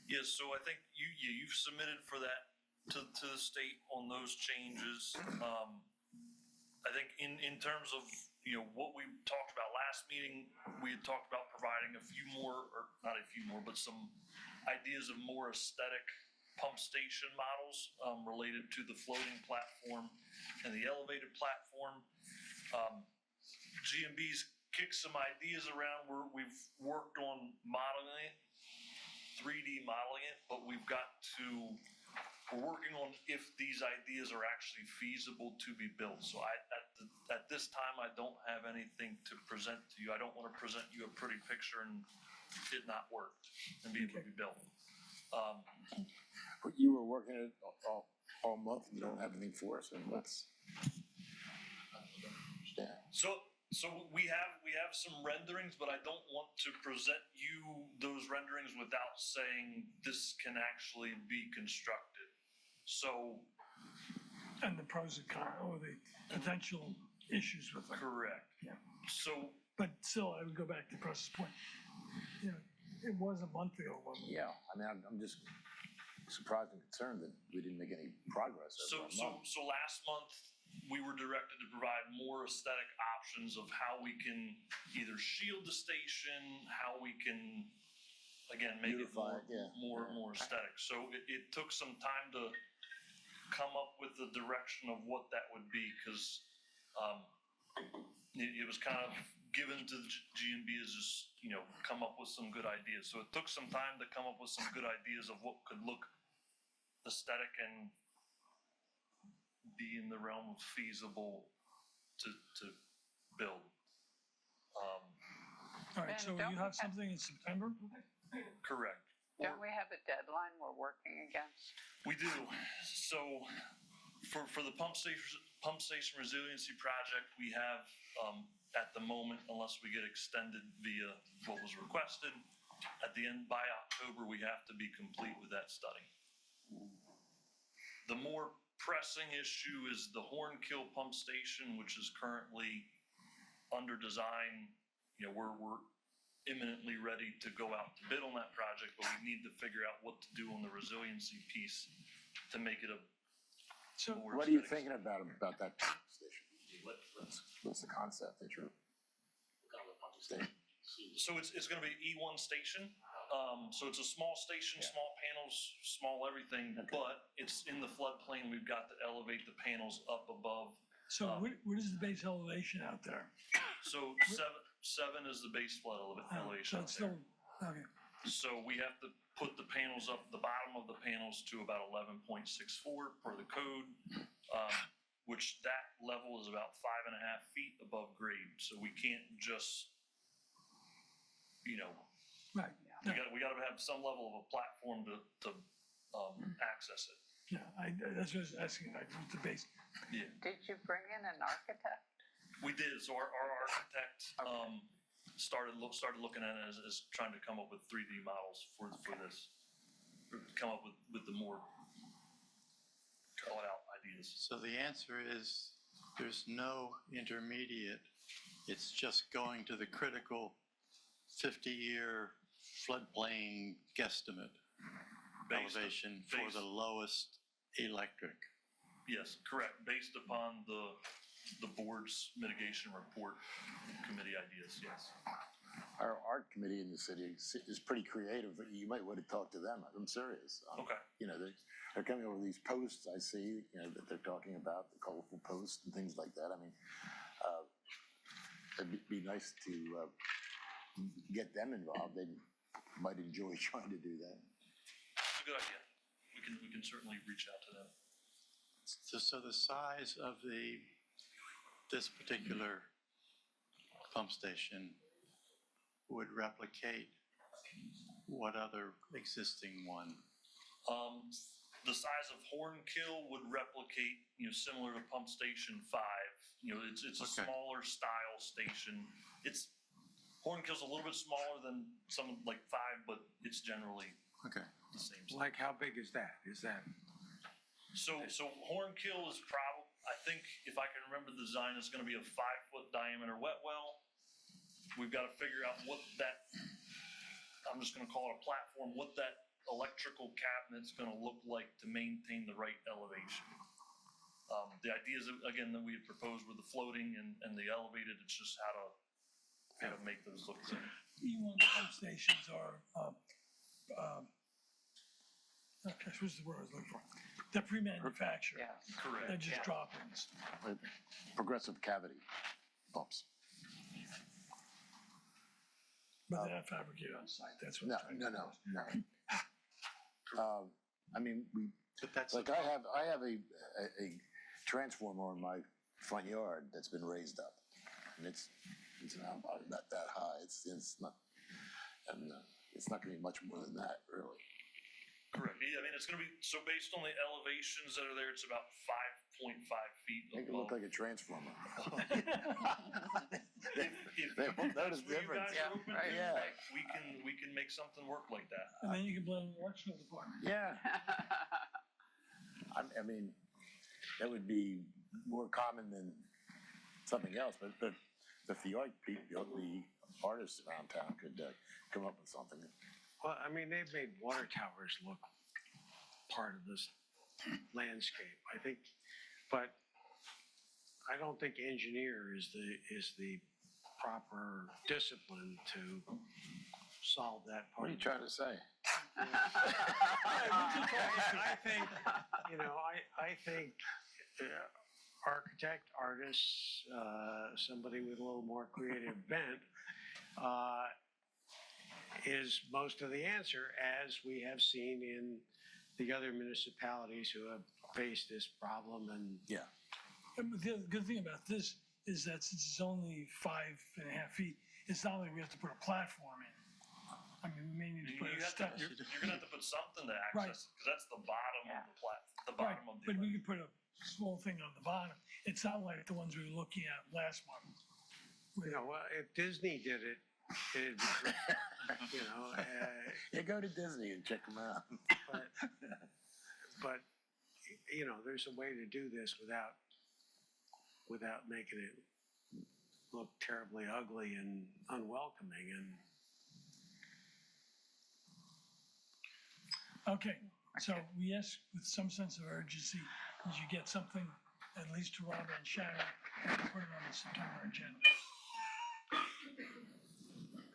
Speaker 12: Yes, so I think you've submitted for that to the state on those changes. I think in terms of, what we talked about last meeting, we had talked about providing a few more, or not a few more, but some ideas of more aesthetic pump station models related to the floating platform and the elevated platform. GMB's kicked some ideas around where we've worked on modeling it, 3D modeling it, but we're working on if these ideas are actually feasible to be built. So at this time, I don't have anything to present to you. I don't want to present you a pretty picture and it not work and be able to be built.
Speaker 2: But you were working it all month and you don't have anything for us, and let's understand.
Speaker 12: So we have some renderings, but I don't want to present you those renderings without saying this can actually be constructed. So.
Speaker 1: And the pros and cons, or the potential issues with it.
Speaker 12: Correct.
Speaker 1: Yeah.
Speaker 12: So.
Speaker 1: But still, I would go back to Press's point. It was a month ago.
Speaker 2: Yeah, I mean, I'm just surprised and concerned that we didn't make any progress over a month.
Speaker 12: So last month, we were directed to provide more aesthetic options of how we can either shield the station, how we can, again, make
Speaker 2: Beautify
Speaker 12: it more aesthetic. So it took some time to come up with the direction of what that would be, because it was kind of given to the GMB as just, come up with some good ideas. So it took some time to come up with some good ideas of what could look aesthetic and be in the realm of feasible to build.
Speaker 1: All right, so you have something in September?
Speaker 12: Correct.
Speaker 7: Don't we have a deadline we're working against?
Speaker 12: We do. So for the pump station resiliency project, we have at the moment, unless we get extended via what was requested. At the end, by October, we have to be complete with that study. The more pressing issue is the Hornkill Pump Station, which is currently under design. You know, we're imminently ready to go out to bid on that project, but we need to figure out what to do on the resiliency piece to make it a
Speaker 1: So
Speaker 12: more
Speaker 2: What are you
Speaker 12: aesthetic.
Speaker 2: thinking about that pump station? What's the concept that you're? Station?
Speaker 12: So it's gonna be E1 station. So it's a small station, small panels, small everything, but it's in the floodplain. We've got to elevate the panels up above.
Speaker 1: So what is the base elevation out there?
Speaker 12: So seven is the base flood
Speaker 1: So
Speaker 12: elevation.
Speaker 1: it's still, okay.
Speaker 12: So we have to put the panels up, the bottom of the panels to about 11.64 per the code, which that level is about 5.5 feet above grade. So we can't just, you know,
Speaker 1: Right.
Speaker 12: we gotta have some level of a platform to access it.
Speaker 1: Yeah, that's what I was asking, like, the base.
Speaker 12: Yeah,
Speaker 7: Did you bring in an architect?
Speaker 12: we did. So our architect, started looking at it as trying to come up with 3D models for this. Or come up with the more thought out ideas.
Speaker 10: So the answer is, there's no intermediate. It's just going to the critical 50-year floodplain guesstimate elevation for the lowest electric.
Speaker 12: Yes, correct. Based upon the board's mitigation report committee ideas, yes.
Speaker 2: Our art committee in the city is pretty creative. You might want to talk to them. I'm serious.
Speaker 12: Okay.
Speaker 2: You know, they're coming over these posts I see, you know, that they're talking about, the colorful posts and things like that. I mean, it'd be nice to get them involved. They might enjoy trying to do that.
Speaker 12: It's a good idea. We can certainly reach out to them.
Speaker 10: So the size of this particular pump station would replicate what other existing one?
Speaker 12: The size of Hornkill would replicate, you know, similar to Pump Station 5. You know, it's a
Speaker 10: Okay.
Speaker 12: smaller style station. Hornkill's a little bit smaller than some like 5, but it's generally
Speaker 10: Okay.
Speaker 12: the same size.
Speaker 6: Like, how big is that? Is that?
Speaker 12: So Hornkill is I think if I can remember the design, it's gonna be a 5-foot diameter wet well. We've gotta figure out what that, I'm just gonna call it a platform, what that electrical cabinet's gonna look like to maintain the right elevation. The ideas, again, that we had proposed were the floating and the elevated, it's just how to make those look good.
Speaker 1: E1 pump stations are, okay, what's the word I was looking for? They're pre-manufactured.
Speaker 7: Yeah.
Speaker 12: Correct.
Speaker 1: They're just drop-ins.
Speaker 2: Progressive cavity pumps.
Speaker 1: But they're not fabricated on site, that's what
Speaker 2: No,
Speaker 1: I'm trying to.
Speaker 2: no. I mean,
Speaker 10: But that's
Speaker 2: like I have a transformer on my front yard that's been raised up, and it's not that high. It's not, and it's not going to be much more than that, really.
Speaker 12: Correct. Yeah, I mean, it's gonna be, so based on the elevations that are there, it's about 5.5 feet
Speaker 2: Make it
Speaker 12: above.
Speaker 2: look like a transformer.
Speaker 12: If
Speaker 2: They won't notice
Speaker 12: that's where you
Speaker 2: difference.
Speaker 12: guys are open
Speaker 7: right,
Speaker 12: to,
Speaker 2: yeah.
Speaker 12: we can make something work like that.
Speaker 1: And then you can blend in the electrical department.
Speaker 2: Yeah. I mean, that would be more common than something else, but if the artists around town could come up with something.
Speaker 6: Well, I mean, they've made water towers look part of this landscape, I think, but I don't think engineer is the proper discipline to solve that
Speaker 2: What
Speaker 6: part.
Speaker 2: are you trying to say?
Speaker 6: I think, you know, I think architect, artists, somebody with a little more creative bent, is most of the answer, as we have seen in the other municipalities who have faced this problem. And
Speaker 2: Yeah.
Speaker 1: And the good thing about this is that since it's only 5.5 feet, it's not like we have to put a platform in. I mean, we may need to put a step.
Speaker 12: You're gonna have to put something to
Speaker 1: Right.
Speaker 12: access, because that's the bottom of the
Speaker 1: Right,
Speaker 12: bottom of the.
Speaker 1: but we could put a small thing on the bottom. It's not like the ones we were looking at last month.
Speaker 6: You know, well, if Disney did it, it'd be great. You know,
Speaker 2: Yeah, go to Disney and check them out.
Speaker 6: but, you know, there's a way to do this without making it look terribly ugly and unwelcoming. And
Speaker 1: Okay, so we ask with some sense of urgency, did you get something at least to Robert and Sharon and put it on the September agenda?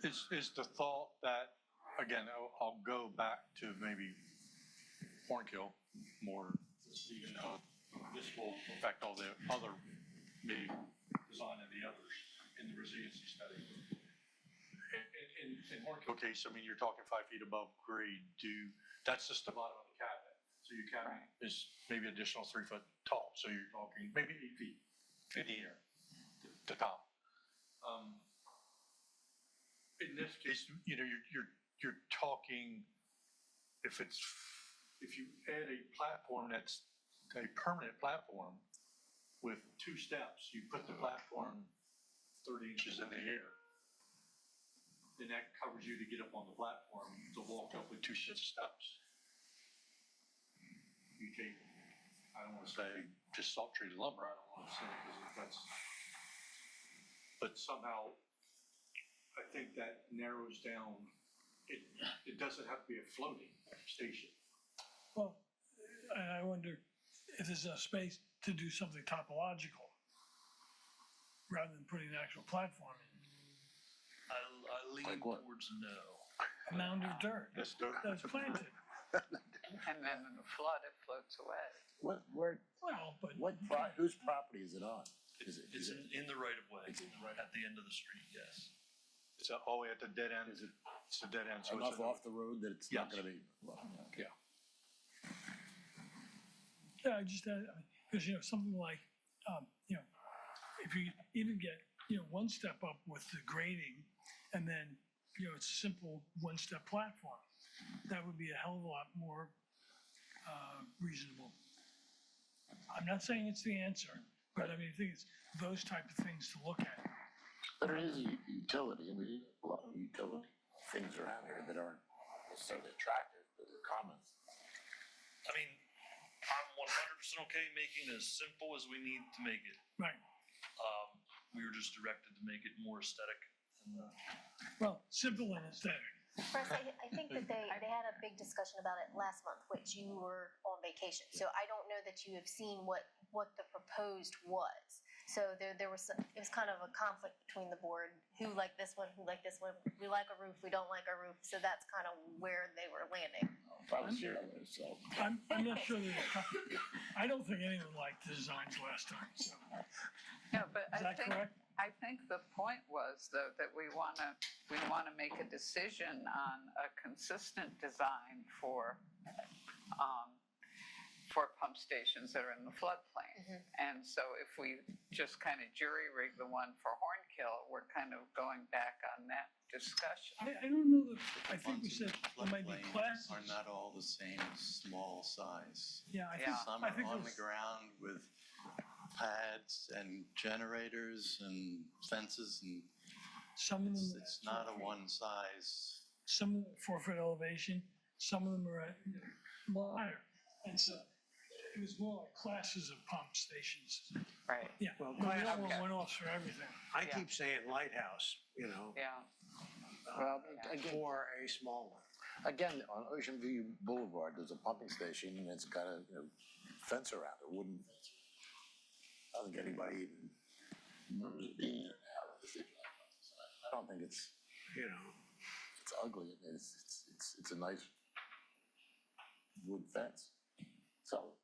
Speaker 8: Is the thought that, again, I'll go back to maybe Hornkill more, even though this will affect all the other maybe design of the others in the resiliency study. In Hornkill case, I mean, you're talking 5 feet above grade that's just the bottom of the cabinet. So your cabinet is maybe additional 3 foot tall. So you're talking maybe 8 feet in the air, the top. In this case, you know, you're talking, if you add a platform that's a permanent platform with 2 steps, you put the platform 30 inches in the air, then that covers you to get up on the platform to walk up with 2 sets of steps. You take, I don't want to say just salt treated lumber, I don't want to say, because that's, but somehow I think that narrows down, it doesn't have to be a floating station.
Speaker 1: Well, and I wonder if there's a space to do something topological rather than putting an actual platform in.
Speaker 12: I lean towards no.
Speaker 1: A mound of dirt
Speaker 8: That's dirt.
Speaker 1: that's planted.
Speaker 7: And then in the flood, it floats away.
Speaker 1: Well, but
Speaker 2: Whose property is it on?
Speaker 12: It's in the right of way, at the end of the street, yes.
Speaker 8: It's all the way at the dead end. It's a dead end. So
Speaker 2: Enough
Speaker 8: it's
Speaker 2: off the road that it's not
Speaker 8: Yes.
Speaker 2: gonna be, well, okay.
Speaker 1: yeah, I just, because, you know, something like, you know, if you even get, you know, 1 step up with the grading and then, you know, it's a simple 1-step platform, that would be a hell of a lot more reasonable. I'm not saying it's the answer, but I mean, I think it's those type of things to look at.
Speaker 2: But it is a utility, I mean, a lot of utility things around here that aren't necessarily attractive, but they're common.
Speaker 12: I mean, I'm 100% okay making it as simple as we need to make it.
Speaker 1: Right.
Speaker 12: We were just directed to make it more aesthetic. And,
Speaker 1: Well, simple and aesthetic.
Speaker 11: First, I think that they had a big discussion about it last month, which you were on vacation. So I don't know that you have seen what the proposed was. So there was it was kind of a conflict between the board, who liked this one, who liked this one. We like a roof, we don't like a roof. So that's kind of where they were landing.
Speaker 1: I'm not sure that, I don't think anyone liked the designs last time, so.
Speaker 7: No, but
Speaker 1: Is that correct?
Speaker 7: I think the point was, though, that we wanna make a decision on a consistent design for pump stations that are in the floodplain. And so if we just kind of jury rig the one for Hornkill, we're kind of going back on that discussion.
Speaker 1: I don't know that, I think we said there might be
Speaker 10: Floodplains
Speaker 1: classes.
Speaker 10: are not all the same small size.
Speaker 1: Yeah, I think,
Speaker 10: Some
Speaker 1: I
Speaker 10: are
Speaker 1: think
Speaker 10: on
Speaker 1: there's-
Speaker 10: the ground with pads and generators and fences, and
Speaker 1: some of them.
Speaker 10: it's not a one size.
Speaker 1: Some 4-foot elevation, some of them are at higher. And so it was more like classes of pump stations.
Speaker 7: Right.
Speaker 1: Yeah,
Speaker 6: Well,
Speaker 1: but we don't want
Speaker 7: okay.
Speaker 1: one-offs for everything.
Speaker 6: I keep saying lighthouse, you know,
Speaker 7: Yeah.
Speaker 2: Well, again,
Speaker 6: for a small one.
Speaker 2: again, on Ocean View Boulevard, there's a pumping station and it's got a, fence around it, wooden fence. I don't think anybody even remembers it being there now. I don't think it's,
Speaker 6: You know,
Speaker 2: it's ugly, I mean, it's a nice wood fence, so.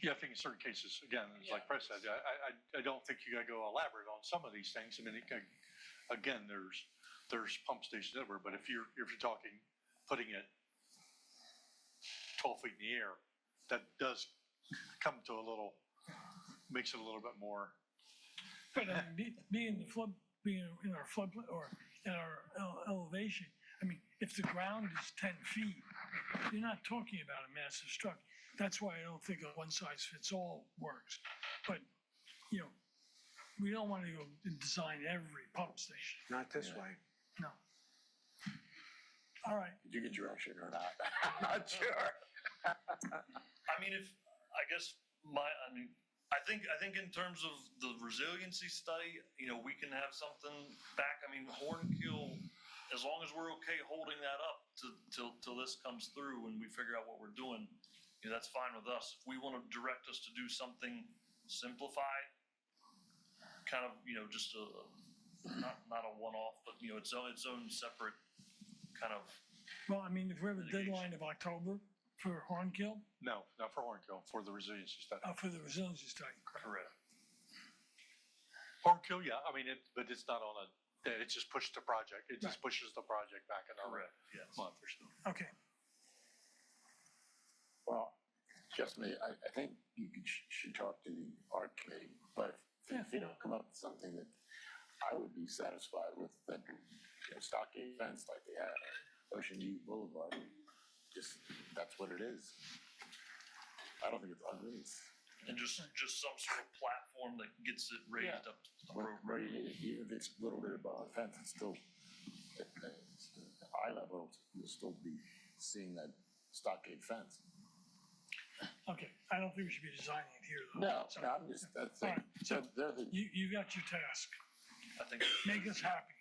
Speaker 8: Yeah, I think in certain cases, again, it's like Chris said, I don't think you gotta go elaborate on some of these things. I mean, again, there's pump stations everywhere, but if you're talking putting it 12 feet in the air, that does come to makes it a little bit more.
Speaker 1: But I mean, being in our flood or in our elevation, I mean, if the ground is 10 feet, you're not talking about a massive structure. That's why I don't think a one-size-fits-all works. But you know, we don't want to go and design every pump station.
Speaker 6: Not this way.
Speaker 1: No. All right.
Speaker 2: Did you get direction or not? I'm not sure.
Speaker 12: I mean, I think in terms of the resiliency study, you know, we can have something back. I mean, Hornkill, as long as we're okay holding that up till this comes through and we figure out what we're doing, you know, that's fine with us. If we want to direct us to do something simplified, kind of, you know, just not a one-off, but, you know, its own separate kind of.
Speaker 1: Well, I mean, if we have a deadline of October for Hornkill,
Speaker 8: No, not for Hornkill, for the resiliency study.
Speaker 1: for the resiliency study.
Speaker 12: Correct.
Speaker 8: Hornkill, yeah, I mean, but it's not on it's just pushed the project. It just pushes the project back another
Speaker 12: Correct, yes.
Speaker 8: month or so.
Speaker 1: Okay.
Speaker 2: Well, just me, I think you should talk to the art committee, but if you don't come up with something that I would be satisfied with, then, you know, stockade fence like they have at Ocean View Boulevard, just, that's what it is. I don't think it's ugly, it's.
Speaker 12: And just some sort of platform that gets it raised up
Speaker 2: Where you need it, even if it's a little bit above the fence, it's still, at eye level, you'll still be seeing that stockade fence.
Speaker 1: Okay, I don't think we should be designing it here, though.
Speaker 2: No, I'm just, that's it.
Speaker 1: All right, so
Speaker 2: They're the,
Speaker 1: you got your task.
Speaker 12: I think
Speaker 1: Make us happy.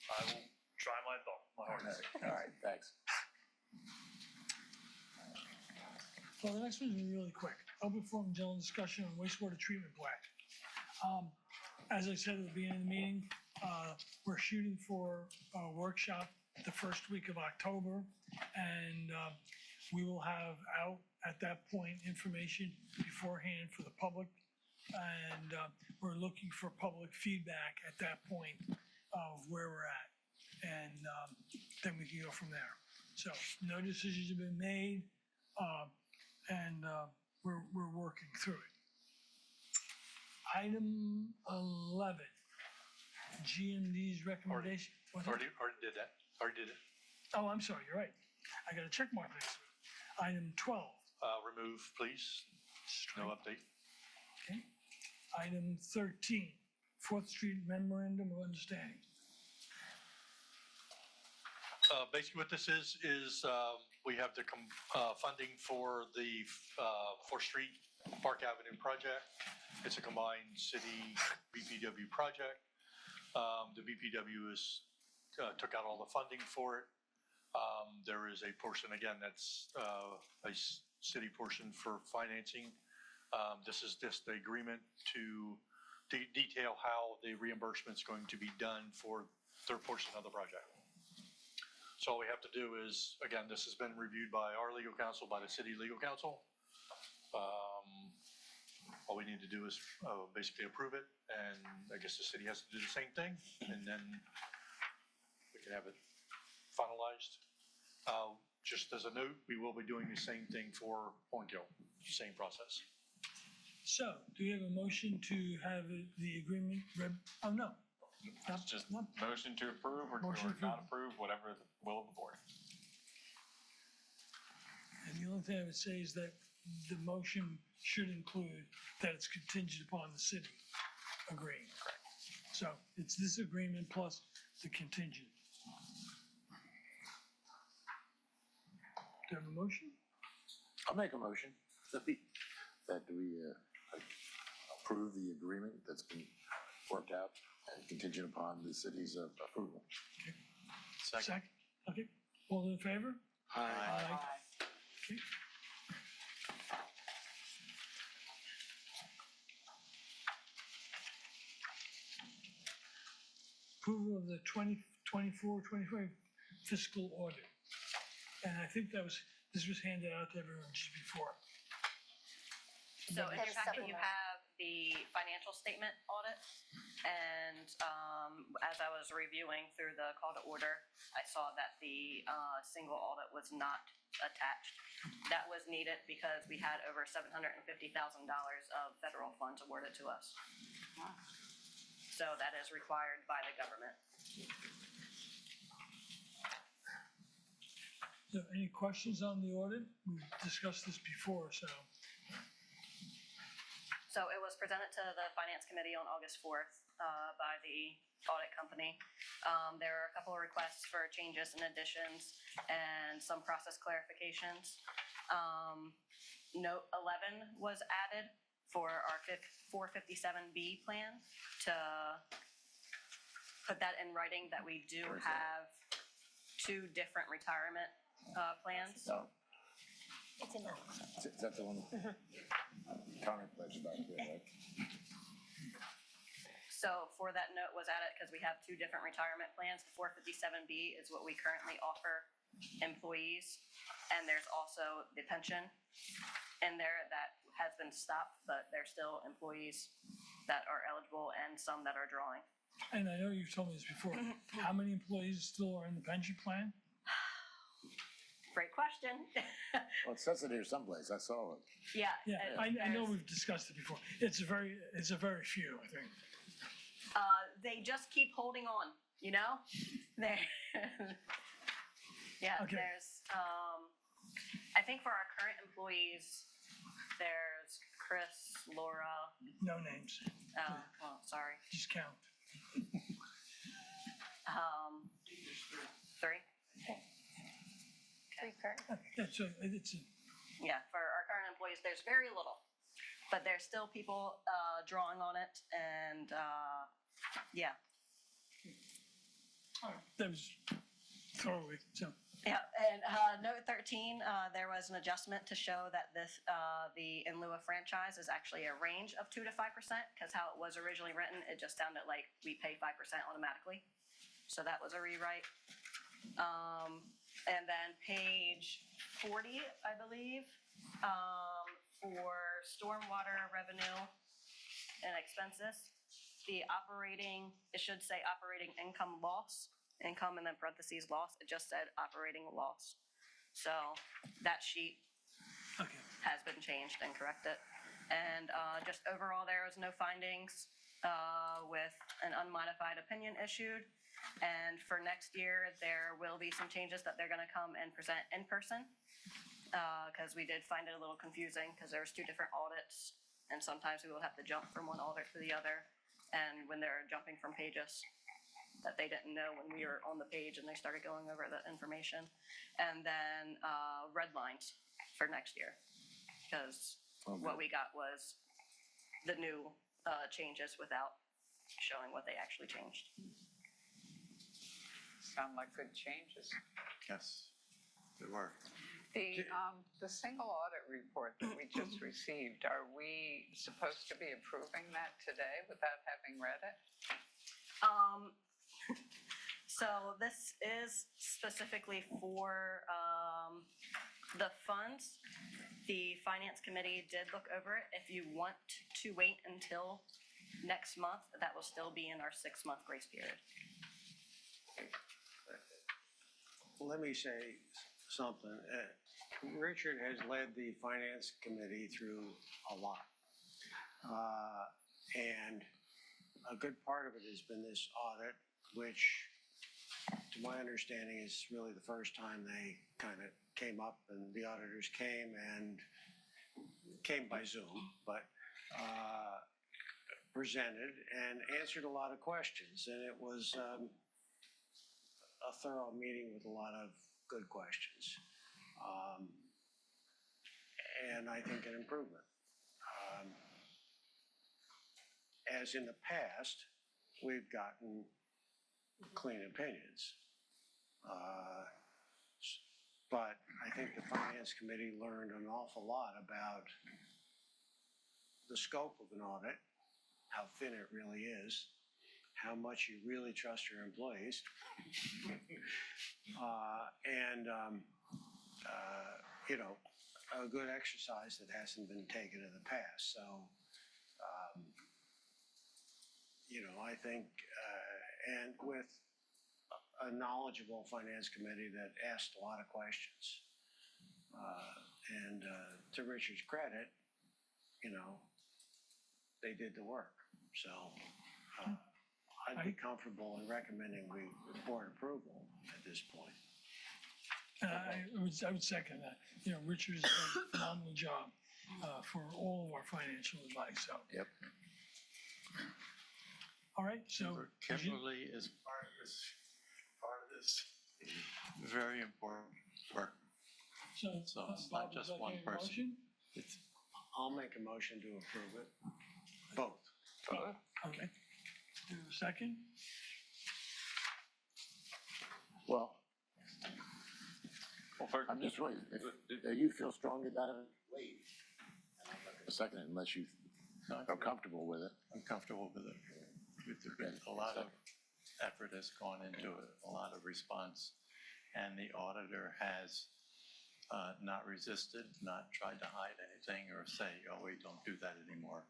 Speaker 12: I will try my hardest.
Speaker 2: all right, thanks.
Speaker 1: So the next one's really quick. Open forum general discussion on wastewater treatment plant. As I said at the beginning of the meeting, we're shooting for a workshop the first week of October. And we will have out at that point information beforehand for the public. And we're looking for public feedback at that point of where we're at. And then we can go from there. So no decisions have been made. And we're working through it. Item 11, GMD's recommendation. What's that?
Speaker 8: Already did that. Already did it.
Speaker 1: Oh, I'm sorry, you're right. I got a check mark next to it. Item 12.
Speaker 8: Remove, please. No update.
Speaker 1: Okay. Item 13, 4th Street Memorandum of Understanding.
Speaker 8: Basically what this is we have the funding for the 4th Street Park Avenue project. It's a combined city BPW project. The BPW took out all the funding for it. There is a portion, again, that's a city portion for financing. This is just the agreement to detail how the reimbursement's going to be done for their portion of the project. So all we have to do is, again, this has been reviewed by our legal counsel, by the city legal counsel. All we need to do is basically approve it, and I guess the city has to do the same thing, and then we can have it finalized. Just as a note, we will be doing the same thing for Hornkill, same process.
Speaker 1: So, do we have a motion to have the agreement read? Oh, no.
Speaker 5: It's just motion to approve or
Speaker 1: Motion to
Speaker 5: not approve, whatever the will of the board.
Speaker 1: And the only thing I would say is that the motion should include that it's contingent upon the city agreeing.
Speaker 5: Correct.
Speaker 1: So it's this agreement plus the contingent. Do you have a motion?
Speaker 2: I'll make a motion that we approve the agreement that's been worked out and contingent upon the city's approval.
Speaker 1: Second. Okay. All in favor? Aye. Okay. Approval of the 24-25 fiscal audit. And I think this was handed out to everyone just before.
Speaker 9: So in your
Speaker 11: That's
Speaker 9: packet, you
Speaker 11: supplemental.
Speaker 9: have the financial statement audit. And as I was reviewing through the call to order, I saw that the single audit was not attached. That was needed because we had over $750,000 of federal funds awarded to us. So that is required by the government.
Speaker 1: So any questions on the audit? We've discussed this before, so.
Speaker 9: So it was presented to the Finance Committee on August 4th by the audit company. There are a couple of requests for changes and additions and some process clarifications. Note 11 was added for our 457B plan to put that in writing that we do have two different retirement plans.
Speaker 2: No,
Speaker 11: It's in there.
Speaker 2: is that the one? Counter pledge back there, right?
Speaker 9: So for that note was added because we have two different retirement plans. 457B is what we currently offer employees. And there's also the pension in there that has been stopped, but there's still employees that are eligible and some that are drawing.
Speaker 1: And I know you've told me this before. How many employees still are in the pension plan?
Speaker 9: Great question.
Speaker 2: Well, it says it here someplace, I saw it.
Speaker 9: Yeah.
Speaker 1: Yeah, I know we've discussed it before. It's a very few, I think.
Speaker 9: They just keep holding on, you know? There. Yeah,
Speaker 1: Okay.
Speaker 9: there's, I think for our current employees, there's Chris, Laura,
Speaker 1: No names,
Speaker 9: well, sorry,
Speaker 1: just count.
Speaker 9: three.
Speaker 11: Three current.
Speaker 1: It's a,
Speaker 9: Yeah, for our current employees, there's very little, but there's still people drawing on it, and yeah.
Speaker 1: that was throwaway, so.
Speaker 9: Yeah, and note 13, there was an adjustment to show that this the in lieu of franchise is actually a range of 2 to 5%, because how it was originally written, it just sounded like we pay 5% automatically. So that was a rewrite. And then page 40, I believe, for stormwater revenue and expenses, the operating, it should say operating income loss, income and then parentheses loss, it just said operating loss. So that sheet
Speaker 1: Okay.
Speaker 9: has been changed and corrected. And just overall, there was no findings with an unmodified opinion issued. And for next year, there will be some changes that they're gonna come and present in person. Because we did find it a little confusing because there's two different audits. And sometimes we will have to jump from one audit to the other. And when they're jumping from pages that they didn't know when we were on the page and they started going over the information. And then red lines for next year. Because what we got was the new changes without showing what they actually changed.
Speaker 7: Sound like good changes.
Speaker 10: Yes, good work.
Speaker 7: The single audit report that we just received, are we supposed to be approving that today without having read it?
Speaker 9: So this is specifically for the funds. The Finance Committee did look over it. If you want to wait until next month, that will still be in our 6-month grace period.
Speaker 6: Let me say something. Richard has led the Finance Committee through a lot. And a good part of it has been this audit, which to my understanding is really the first time they kind of came up and the auditors came by Zoom, but presented and answered a lot of questions. And it was a thorough meeting with a lot of good questions. And I think an improvement. As in the past, we've gotten clean opinions. But I think the Finance Committee learned an awful lot about the scope of an audit, how thin it really is, how much you really trust your employees, and you know, a good exercise that hasn't been taken in the past. So, you know, I think, and with a knowledgeable Finance Committee that asked a lot of questions, and to Richard's credit, you know, they did the work. So I'd be comfortable in recommending we board approval at this point.
Speaker 1: I would second that. You know, Richard has done a phenomenal job. for all of our financial advice, so.
Speaker 2: Yep.
Speaker 1: All right, so.
Speaker 10: Kimberly is part of this very important work.
Speaker 1: So
Speaker 10: it's not
Speaker 1: Bob,
Speaker 10: just
Speaker 1: would you like
Speaker 10: one
Speaker 1: to make a
Speaker 10: person.
Speaker 1: motion?
Speaker 6: I'll make a motion to approve it. Both.
Speaker 1: Okay. Do a second?
Speaker 2: Well, I'm just waiting. If you feel strongly about it, wait. A second, unless you are comfortable with it.
Speaker 10: I'm comfortable with it. A lot of effort has gone into it, a lot of response, and the auditor has not resisted, not tried to hide anything or say, oh, wait, don't do that anymore.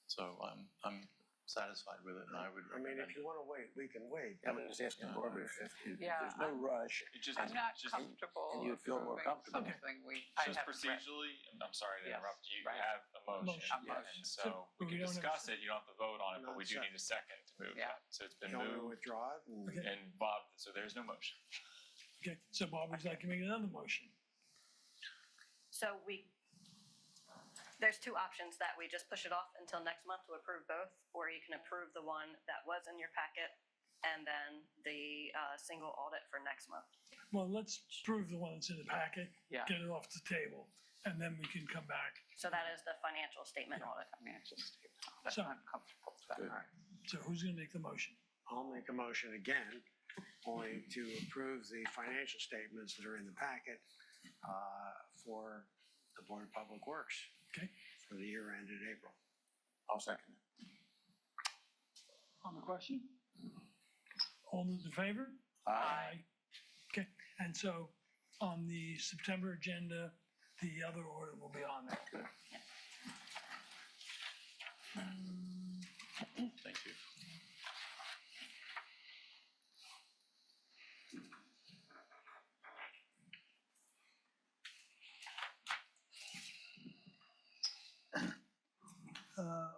Speaker 10: So I'm satisfied with it, and I would
Speaker 6: I mean,
Speaker 10: recommend
Speaker 6: if you want to wait, we can wait.
Speaker 2: I'm just asking Barbara if
Speaker 7: Yeah,
Speaker 2: there's no rush.
Speaker 7: I'm not comfortable
Speaker 2: and you feel more
Speaker 7: approving
Speaker 2: comfortable.
Speaker 7: something I
Speaker 5: Just
Speaker 7: haven't read.
Speaker 5: procedurally, I'm sorry to
Speaker 7: Yes,
Speaker 5: interrupt you, you
Speaker 7: right.
Speaker 5: have a motion.
Speaker 7: Motion.
Speaker 5: And so we
Speaker 1: we
Speaker 5: can
Speaker 1: don't have
Speaker 5: discuss it, you don't have to vote on it, but we do need a second to move
Speaker 7: Yeah.
Speaker 5: that. So it's been
Speaker 6: You want to
Speaker 5: moved,
Speaker 6: withdraw it?
Speaker 5: and Bob, so there's no motion.
Speaker 1: Okay, so Bob, would you like to make another motion?
Speaker 9: So there's two options: that we just push it off until next month to approve both, or you can approve the one that was in your packet and then the single audit for next month.
Speaker 1: Well, let's prove the one that's in the packet,
Speaker 7: Yeah.
Speaker 1: get it off the table, and then we can come back.
Speaker 9: So that is the financial statement audit.
Speaker 7: Financial statement. But
Speaker 1: So-
Speaker 7: I'm comfortable with that.
Speaker 2: Good.
Speaker 7: All right.
Speaker 1: So who's gonna make the motion?
Speaker 6: I'll make a motion again, only to approve the financial statements that are in the packet for the Board of Public Works.
Speaker 1: Okay.
Speaker 6: For the year ended April.
Speaker 2: I'll second it.
Speaker 1: On the question? All those in favor?
Speaker 7: Aye.
Speaker 1: Okay, and so on the September agenda, the other order will be on there.
Speaker 10: Thank you.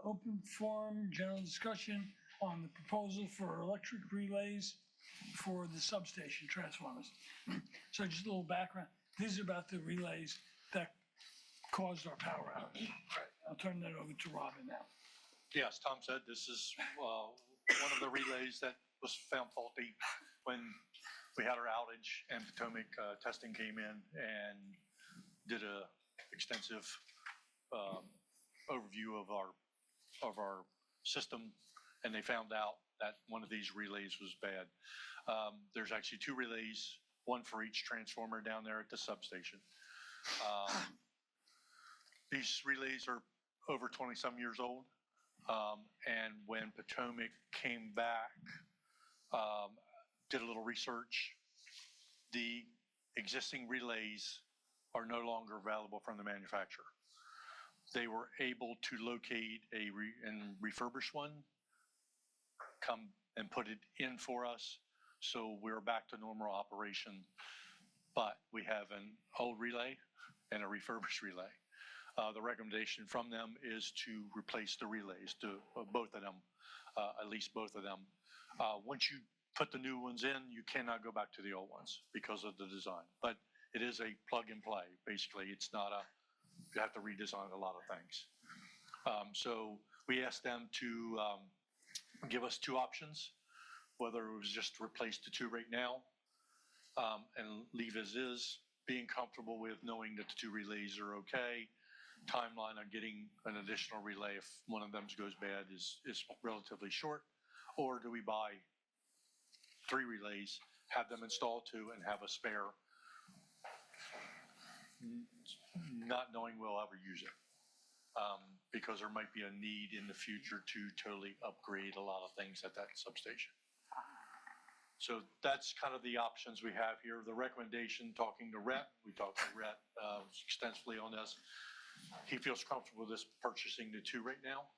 Speaker 1: Open forum, general discussion on the proposal for electric relays for the substation transformers. So just a little background, these are about the relays that caused our power outage. I'll turn that over to Robin now.
Speaker 8: Yes, Tom said this is one of the relays that was found faulty when we had our outage, and Potomac testing came in and did a extensive overview of our system, and they found out that one of these relays was bad. There's actually two relays, one for each transformer down there at the substation. These relays are over 20-some years old. And when Potomac came back, did a little research, the existing relays are no longer available from the manufacturer. They were able to locate and refurbish one, come and put it in for us. So we're back to normal operation, but we have an old relay and a refurbished relay. The recommendation from them is to replace the relays, to both of them, at least both of them. Once you put the new ones in, you cannot go back to the old ones because of the design. But it is a plug and play, basically. It's not you have to redesign a lot of things. So we asked them to give us two options, whether it was just to replace the two right now and leave as is, being comfortable with knowing that the two relays are okay. Timeline on getting an additional relay if one of them goes bad is relatively short, or do we buy 3 relays, have them installed 2, and have a spare, not knowing we'll ever use it, because there might be a need in the future to totally upgrade a lot of things at that substation. So that's kind of the options we have here. The recommendation, talking to Rhett, we talked to Rhett extensively on this. He feels comfortable with this purchasing the 2 right now,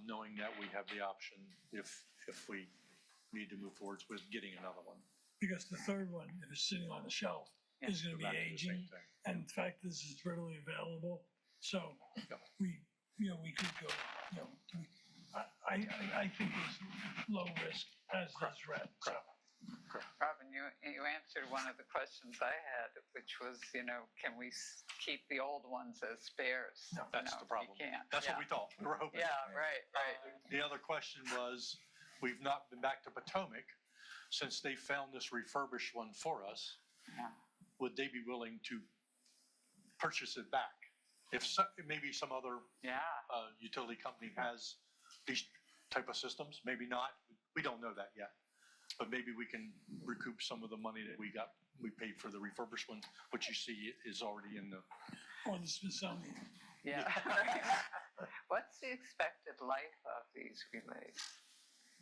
Speaker 8: knowing that we have the option if we need to move forwards with getting another one.
Speaker 1: Because the third one, if it's sitting on the shelf, is gonna be
Speaker 8: Back to the same
Speaker 1: aging.
Speaker 8: thing.
Speaker 1: And in fact, this is readily available, so
Speaker 8: Yep.
Speaker 1: we could go, I think it's low risk, as does Rhett, so.
Speaker 7: Robin, you answered one of the questions I had, which was, can we keep the old ones as spares?
Speaker 8: No, that's the problem.
Speaker 7: You can't.
Speaker 8: That's what we thought. We were hoping.
Speaker 7: Yeah, right.
Speaker 8: The other question was, we've not been back to Potomac since they found this refurbished one for us.
Speaker 7: Yeah.
Speaker 8: Would they be willing to purchase it back? If so, maybe some other utility company has these type of systems, maybe not. We don't know that yet. But maybe we can recoup some of the money that we paid for the refurbished one, which you see is already in the.
Speaker 1: Or the Smithsonian.
Speaker 7: Yeah. What's the expected life of these relays?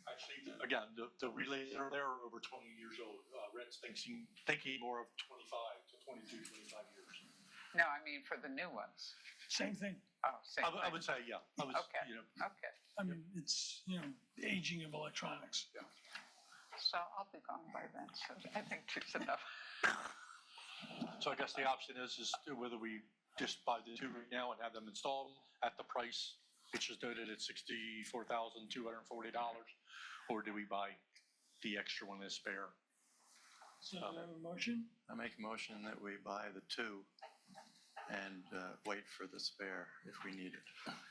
Speaker 8: Actually, again, the relays are there are over 20 years old. Red's thinking more of 25 to 22, 25 years.
Speaker 7: No, I mean for the new ones.
Speaker 1: Same thing.
Speaker 7: Oh, same thing.
Speaker 8: I would say, yeah.
Speaker 7: Okay. Okay.
Speaker 1: I mean, it's, the aging of electronics.
Speaker 8: Yeah.
Speaker 7: So I'll be gone by then, so I think there's enough.
Speaker 8: So I guess the option is whether we just buy the two right now and have them installed at the price, which is noted at $64,240, or do we buy the extra one as spare?
Speaker 1: So do I have a motion?
Speaker 10: I make a motion that we buy the two and wait for the spare if we need it.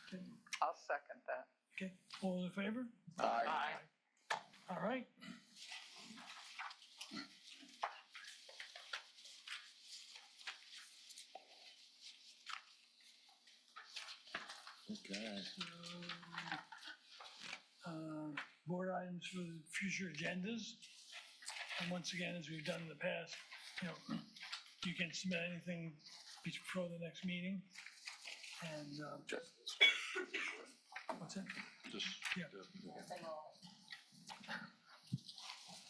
Speaker 1: Okay.
Speaker 7: I'll second that.
Speaker 1: Okay, all in favor?
Speaker 7: Aye.
Speaker 1: All right.
Speaker 2: Okay.
Speaker 1: Board items for the future agendas. And once again, as we've done in the past, you can submit anything before the next meeting. And, what's that?
Speaker 8: Just,
Speaker 1: Yeah.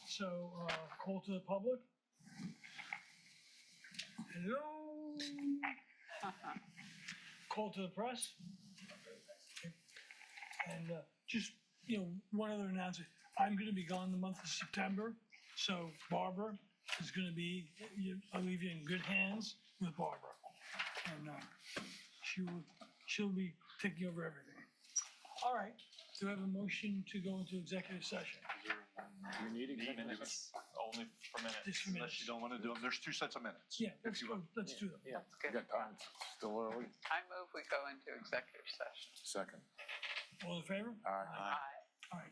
Speaker 1: So, call to the public. Hello? Call to the press. Okay. And just, one other announcement. I'm going to be gone the month of September. So Barbara is going to be, I'll leave you in good hands with Barbara. And she'll be taking over everything. All right. Do I have a motion to go into executive session?
Speaker 2: Do we need executive?
Speaker 5: Minutes, only for minutes.
Speaker 1: Just for
Speaker 8: unless
Speaker 1: minutes.
Speaker 8: you don't want to do them, there's two sets of minutes.
Speaker 1: Yeah, let's go. Let's do them.
Speaker 2: Yeah,
Speaker 7: Good.
Speaker 2: we got time, it's still early.
Speaker 7: I move we go into executive session.
Speaker 2: Second.
Speaker 1: All in favor?
Speaker 2: Aye.
Speaker 7: Aye.
Speaker 1: All right.